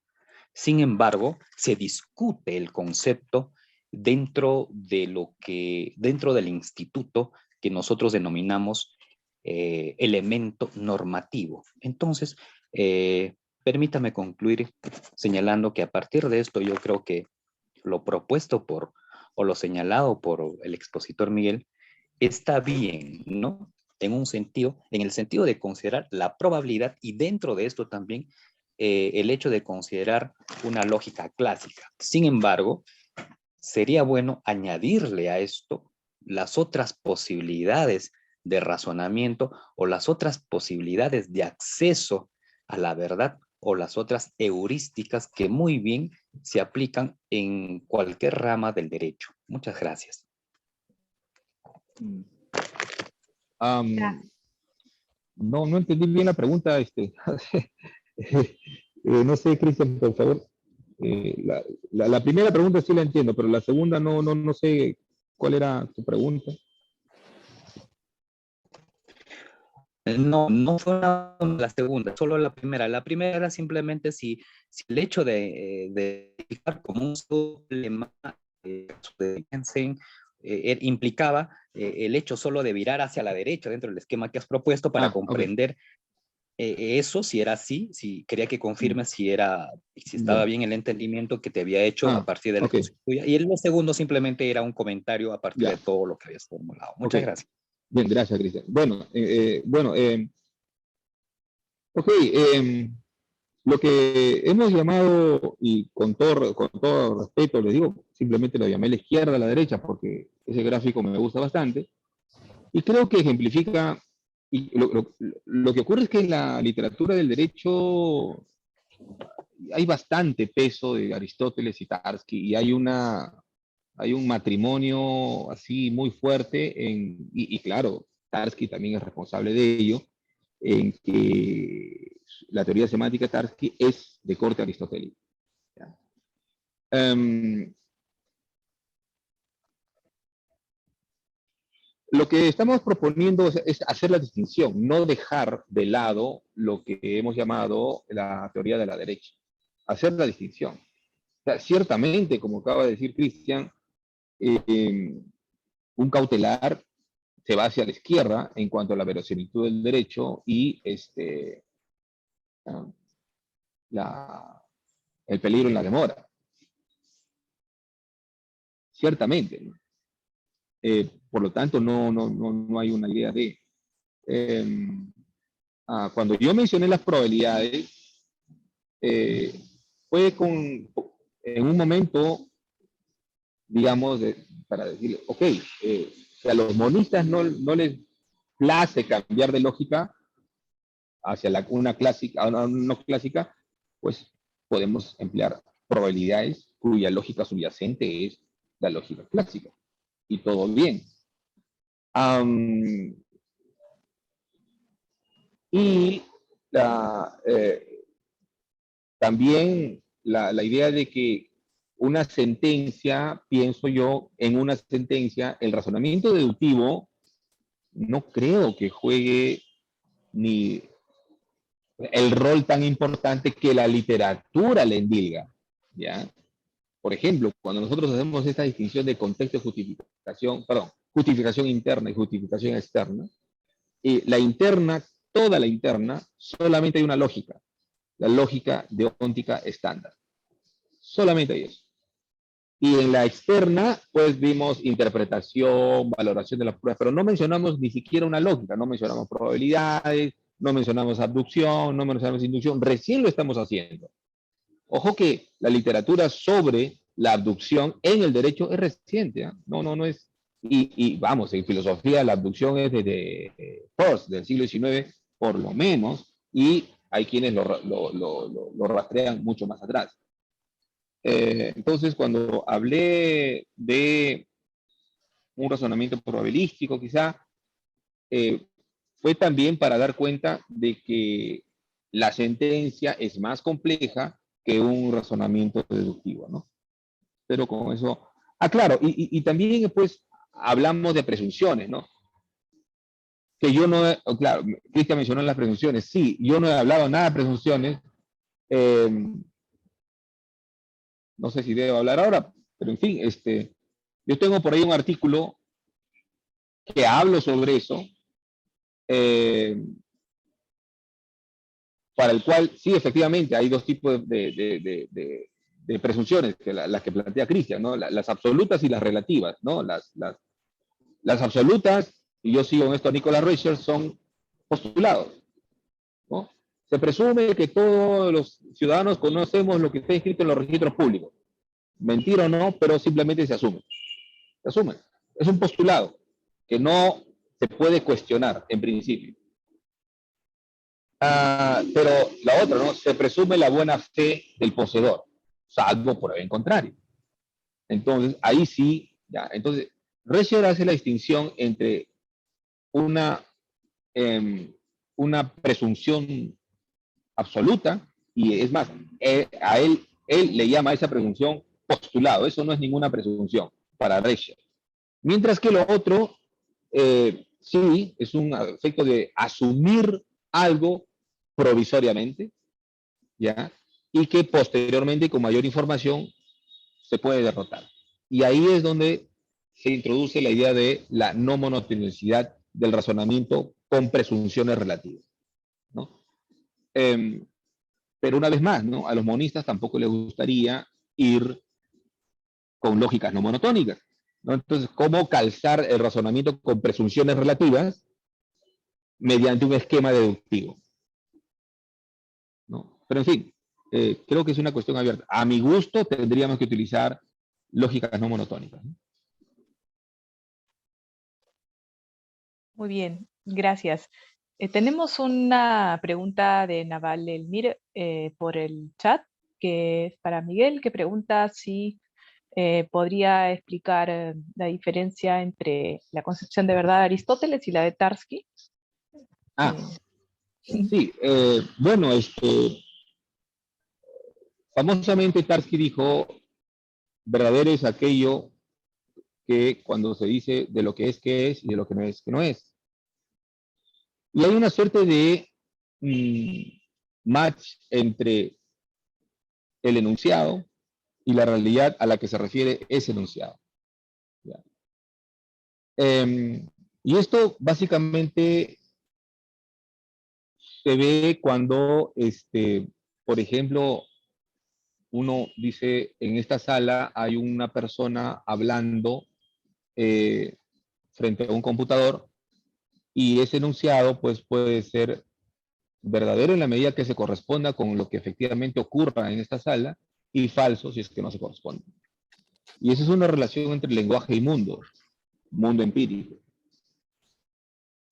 Sin embargo, se discute el concepto dentro del instituto que nosotros denominamos elemento normativo. Entonces, permítame concluir señalando que a partir de esto yo creo que lo propuesto o lo señalado por el expositor Miguel está bien, ¿no? En el sentido de considerar la probabilidad, y dentro de esto también el hecho de considerar una lógica clásica. Sin embargo, sería bueno añadirle a esto las otras posibilidades de razonamiento o las otras posibilidades de acceso a la verdad o las otras heurísticas que muy bien se aplican en cualquier rama del derecho. Muchas gracias. No entendí bien la pregunta. No sé, Cristian, por favor. La primera pregunta sí la entiendo, pero la segunda no sé cuál era tu pregunta. No fue la segunda, solo la primera. La primera era simplemente si el hecho de explicar como un problema implicaba el hecho solo de virar hacia la derecha dentro del esquema que has propuesto para comprender eso, si era así, si quería que confirmes si estaba bien el entendimiento que te había hecho a partir de la exposición tuya. Y lo segundo simplemente era un comentario a partir de todo lo que habías formulado. Muchas gracias. Bien, gracias, Cristian. Lo que hemos llamado, y con todo respeto les digo, simplemente lo llamé la izquierda a la derecha porque ese gráfico me gusta bastante, y creo que ejemplifica, y lo que ocurre es que en la literatura del derecho hay bastante peso de Aristóteles y Tarski, y hay un matrimonio así muy fuerte, y claro, Tarski también es responsable de ello, en que la teoría semántica de Tarski es de corte aristotélico. Lo que estamos proponiendo es hacer la distinción, no dejar de lado lo que hemos llamado la teoría de la derecha. Hacer la distinción. O sea, ciertamente, como acaba de decir Cristian, un cautelar se va hacia la izquierda en cuanto a la verosimilitud del derecho y el peligro en la demora. Ciertamente, ¿no? Por lo tanto, no hay una idea de... cuando yo mencioné las probabilidades, fue en un momento, digamos, para decirle, ok, si a los monistas no les place cambiar de lógica hacia una clásica, a una no clásica, pues podemos emplear probabilidades cuya lógica subyacente es la lógica clásica. Y todo bien. También la idea de que una sentencia, pienso yo, en una sentencia, el razonamiento deductivo no creo que juegue ni el rol tan importante que la literatura le endilga, ¿ya? Por ejemplo, cuando nosotros hacemos esta distinción de contexto de justificación, justificación interna y justificación externa, la interna, toda la interna, solamente hay una lógica, la lógica deóntica estándar. Solamente hay eso. Y en la externa, pues vimos interpretación, valoración de las pruebas, pero no mencionamos ni siquiera una lógica, no mencionamos probabilidades, no mencionamos abducción, no mencionamos inducción, recién lo estamos haciendo. Ojo que la literatura sobre la abducción en el derecho es reciente, ¿eh? No es... Y vamos, en filosofía la abducción es desde Peirce, del siglo XIX, por lo menos, y hay quienes lo rastrean mucho más atrás. Entonces, cuando hablé de un razonamiento probabilístico, quizá, fue también para dar cuenta de que la sentencia es más compleja que un razonamiento deductivo, ¿no? Pero con eso... claro, y también, pues, hablamos de presunciones, ¿no? Que yo no... Claro, Cristian mencionó las presunciones. Sí, yo no he hablado nada de presunciones. No sé si debo hablar ahora, pero en fin, yo tengo por ahí un artículo que hablo sobre eso, para el cual, sí, efectivamente, hay dos tipos de presunciones, que las que plantea Cristian, ¿no? Las absolutas y las relativas, ¿no? Las absolutas, y yo sigo en esto a Nicholas Reicher, son postulados, ¿no? Se presume que todos los ciudadanos conocemos lo que está escrito en los registros públicos. Mentira o no, pero simplemente se asume. Se asume. Es un postulado que no se puede cuestionar en principio. Pero la otra, ¿no? Se presume la buena fe del poseedor, salvo por el contrario. Entonces, ahí sí, ya. Entonces, Rescher hace la distinción entre una, una presunción absoluta, y es más, a él le llama a esa presunción postulado. Eso no es ninguna presunción para Rescher. Mientras que lo otro, sí, es un efecto de asumir algo provisoriamente, ¿ya? Y que posteriormente, con mayor información, se puede derrotar. Y ahí es donde se introduce la idea de la no monotonicidad del razonamiento con presunciones relativas, ¿no? Pero una vez más, ¿no? A los monistas tampoco les gustaría ir con lógicas no monotónicas, ¿no? Entonces, ¿cómo calzar el razonamiento con presunciones relativas mediante un esquema deductivo? ¿No? Pero en fin, creo que es una cuestión abierta. A mi gusto tendríamos que utilizar lógicas no monotónicas, ¿no? Muy bien, gracias. Tenemos una pregunta de Naval Elmir por el chat, que es para Miguel, que pregunta si podría explicar la diferencia entre la concepción de verdad de Aristóteles y la de Tarski. Sí, bueno, famosamente Tarski dijo, verdadero es aquello que cuando se dice de lo que es y de lo que no es. Y hay una suerte de match entre el enunciado y la realidad a la que se refiere ese enunciado. Y esto básicamente se ve cuando, por ejemplo, uno dice, en esta sala hay una persona hablando frente a un computador, y ese enunciado pues puede ser verdadero en la medida que se corresponda con lo que efectivamente ocurra en esta sala, y falso si es que no se corresponde. Y esa es una relación entre lenguaje y mundo empírico.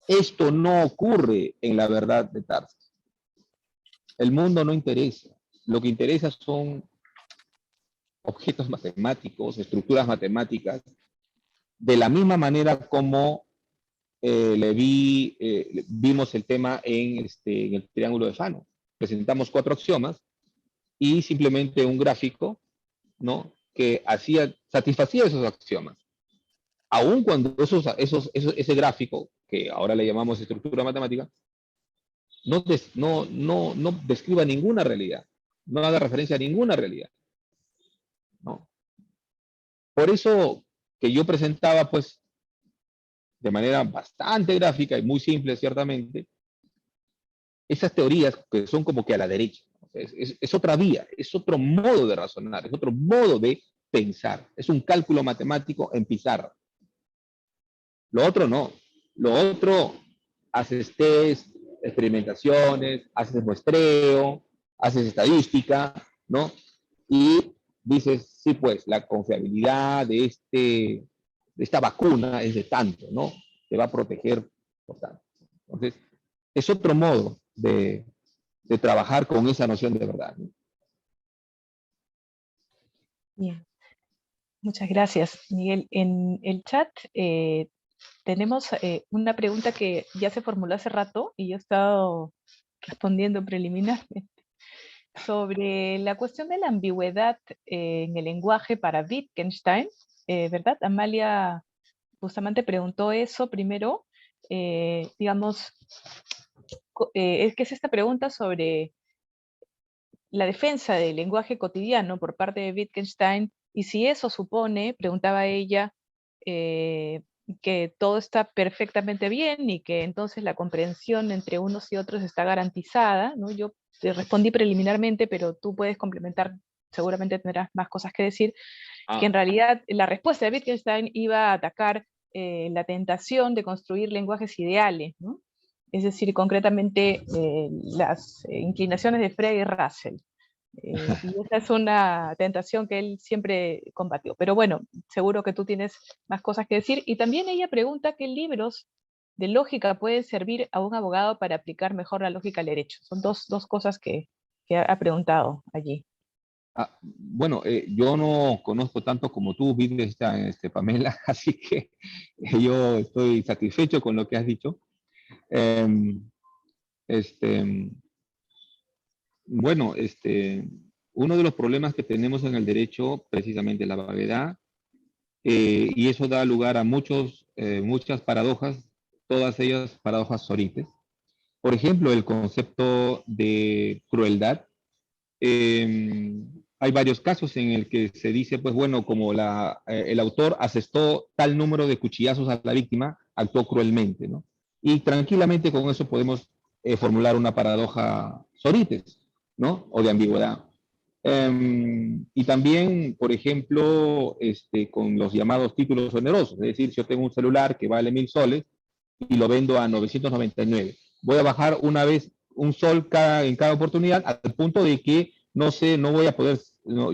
Esto no ocurre en la verdad de Tarski. El mundo no interesa. Lo que interesa son objetos matemáticos, estructuras matemáticas, de la misma manera como vimos el tema en el triángulo de Fano. Presentamos 4 axiomas y simplemente un gráfico, ¿no?, que satisfacía esos axiomas. Aun cuando ese gráfico, que ahora le llamamos estructura matemática, no describa ninguna realidad, no haga referencia a ninguna realidad, ¿no? Por eso que yo presentaba, pues, de manera bastante gráfica y muy simple, ciertamente, esas teorías que son como que a la derecha. Es otra vía, es otro modo de razonar, es otro modo de pensar. Es un cálculo matemático en pizarra. Lo otro no. Lo otro, haces test, experimentaciones, haces muestreo, haces estadística, ¿no? Y dices, sí, pues, la confiabilidad de esta vacuna es de tanto, ¿no? Te va a proteger por tanto. Entonces, es otro modo de trabajar con esa noción de verdad, ¿no? Bien, muchas gracias, Miguel. En el chat tenemos una pregunta que ya se formuló hace rato y yo he estado respondiendo preliminarmente sobre la cuestión de la ambigüedad en el lenguaje para Wittgenstein, ¿verdad? Amalia justamente preguntó eso primero, digamos, es que es esta pregunta sobre la defensa del lenguaje cotidiano por parte de Wittgenstein, y si eso supone, preguntaba ella, que todo está perfectamente bien y que entonces la comprensión entre unos y otros está garantizada, ¿no? Yo te respondí preliminarmente, pero tú puedes complementar, seguramente tendrás más cosas que decir, que en realidad la respuesta de Wittgenstein iba a atacar la tentación de construir lenguajes ideales, ¿no? Es decir, concretamente las inclinaciones de Frege y Russell. Y esa es una tentación que él siempre combatió. Pero bueno, seguro que tú tienes más cosas que decir. Y también ella pregunta qué libros de lógica puede servir a un abogado para aplicar mejor la lógica al derecho? Son dos cosas que ha preguntado allí. Bueno, yo no conozco tanto como tú, vives, Pamela, así que yo estoy satisfecho con lo que has dicho. Bueno, uno de los problemas que tenemos en el derecho, precisamente la vaguedad, y eso da lugar a muchas paradojas, todas ellas paradojas sorites. Por ejemplo, el concepto de crueldad. Hay varios casos en el que se dice, pues bueno, como el autor asestó tal número de cuchillazos a la víctima, actuó cruelmente, ¿no? Y tranquilamente con eso podemos formular una paradoja sorites, ¿no? O de ambigüedad. Y también, por ejemplo, con los llamados títulos onerosos, es decir, si yo tengo un celular que vale 1.000 soles y lo vendo a 999, voy a bajar una vez un sol en cada oportunidad al punto de que no voy a poder,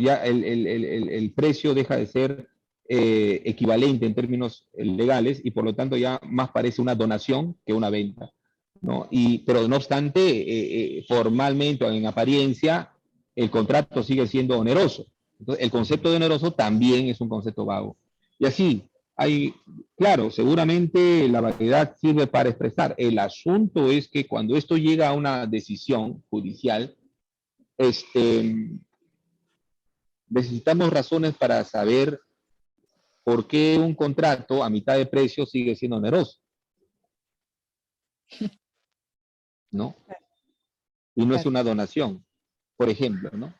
ya el precio deja de ser equivalente en términos legales y por lo tanto ya más parece una donación que una venta, ¿no? Pero no obstante, formalmente o en apariencia, el contrato sigue siendo oneroso. Entonces, el concepto de oneroso también es un concepto vago. Y así, claro, seguramente la vaguedad sirve para expresar. El asunto es que cuando esto llega a una decisión judicial, necesitamos razones para saber por qué un contrato a mitad de precio sigue siendo oneroso, ¿no? Y no es una donación, por ejemplo, ¿no?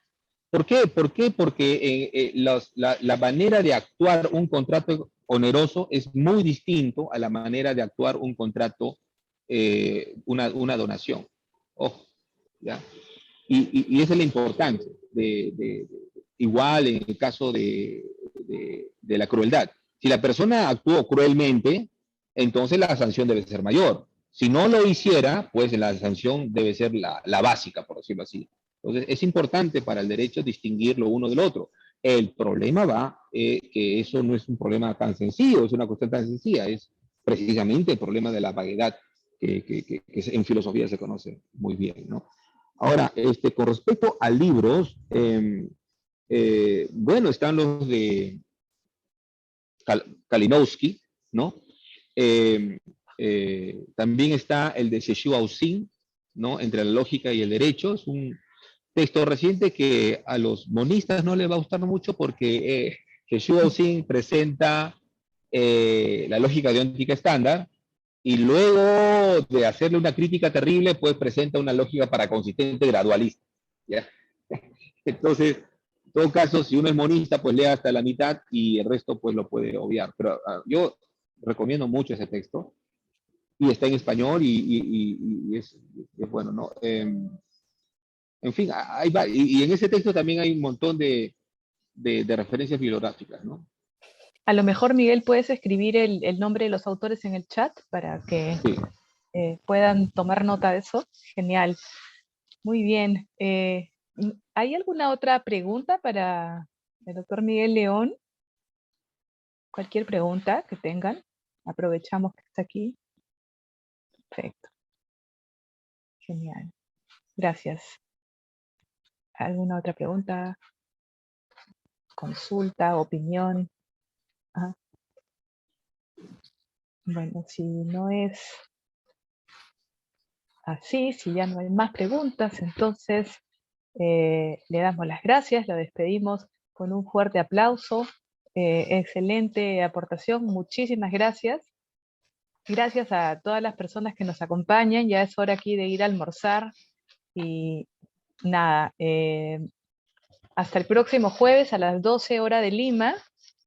¿Por qué? Porque la manera de actuar un contrato oneroso es muy distinto a la manera de actuar un contrato, una donación. Ojo, ¿ya? Y esa es la importancia. Igual en el caso de la crueldad. Si la persona actuó cruelmente, entonces la sanción debe ser mayor. Si no lo hiciera, pues la sanción debe ser la básica, por decirlo así. Entonces, es importante para el derecho distinguir lo uno del otro. El problema va que eso no es un problema tan sencillo, es una cuestión tan sencilla, es precisamente el problema de la vaguedad que en filosofía se conoce muy bien, ¿no? Ahora, con respecto a libros, bueno, están los de Kalinowski, ¿no? También está el de Cixu Aouzin, ¿no? Entre la lógica y el derecho. Es un texto reciente que a los monistas no les va a gustar mucho porque Cixu Aouzin presenta la lógica deontica estándar y luego de hacerle una crítica terrible, pues presenta una lógica paraconsistente gradualista, ¿ya? Entonces, en todo caso, si uno es monista, pues lea hasta la mitad y el resto pues lo puede obviar. Pero yo recomiendo mucho ese texto y está en español y es bueno, ¿no? En fin, y en ese texto también hay un montón de referencias bibliográficas, ¿no? A lo mejor, Miguel, puedes escribir el nombre de los autores en el chat para que Sí. puedan tomar nota de eso. Genial. Muy bien. ¿Hay alguna otra pregunta para el doctor Miguel León? Cualquier pregunta que tengan. Aprovechamos que está aquí. Perfecto. Genial. Gracias. ¿Alguna otra pregunta? Consulta, opinión. Ajá. Bueno, si no es así, si ya no hay más preguntas, entonces le damos las gracias, lo despedimos con un fuerte aplauso. Excelente aportación, muchísimas gracias. Gracias a todas las personas que nos acompañan, ya es hora aquí de ir a almorzar y nada, hasta el próximo jueves a las 12 horas de Lima.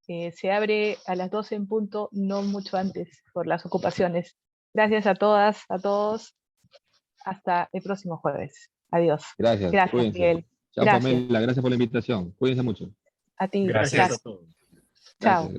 Se abre a las 12 en punto, no mucho antes por las ocupaciones. Gracias a todas, a todos. Hasta el próximo jueves. Adiós. Gracias. Gracias, Cuídense. Miguel. Chao, Gracias. Pamela. Gracias por la invitación. Cuídense mucho. A ti. Gracias. Gracias a todos. Chao. Gracias.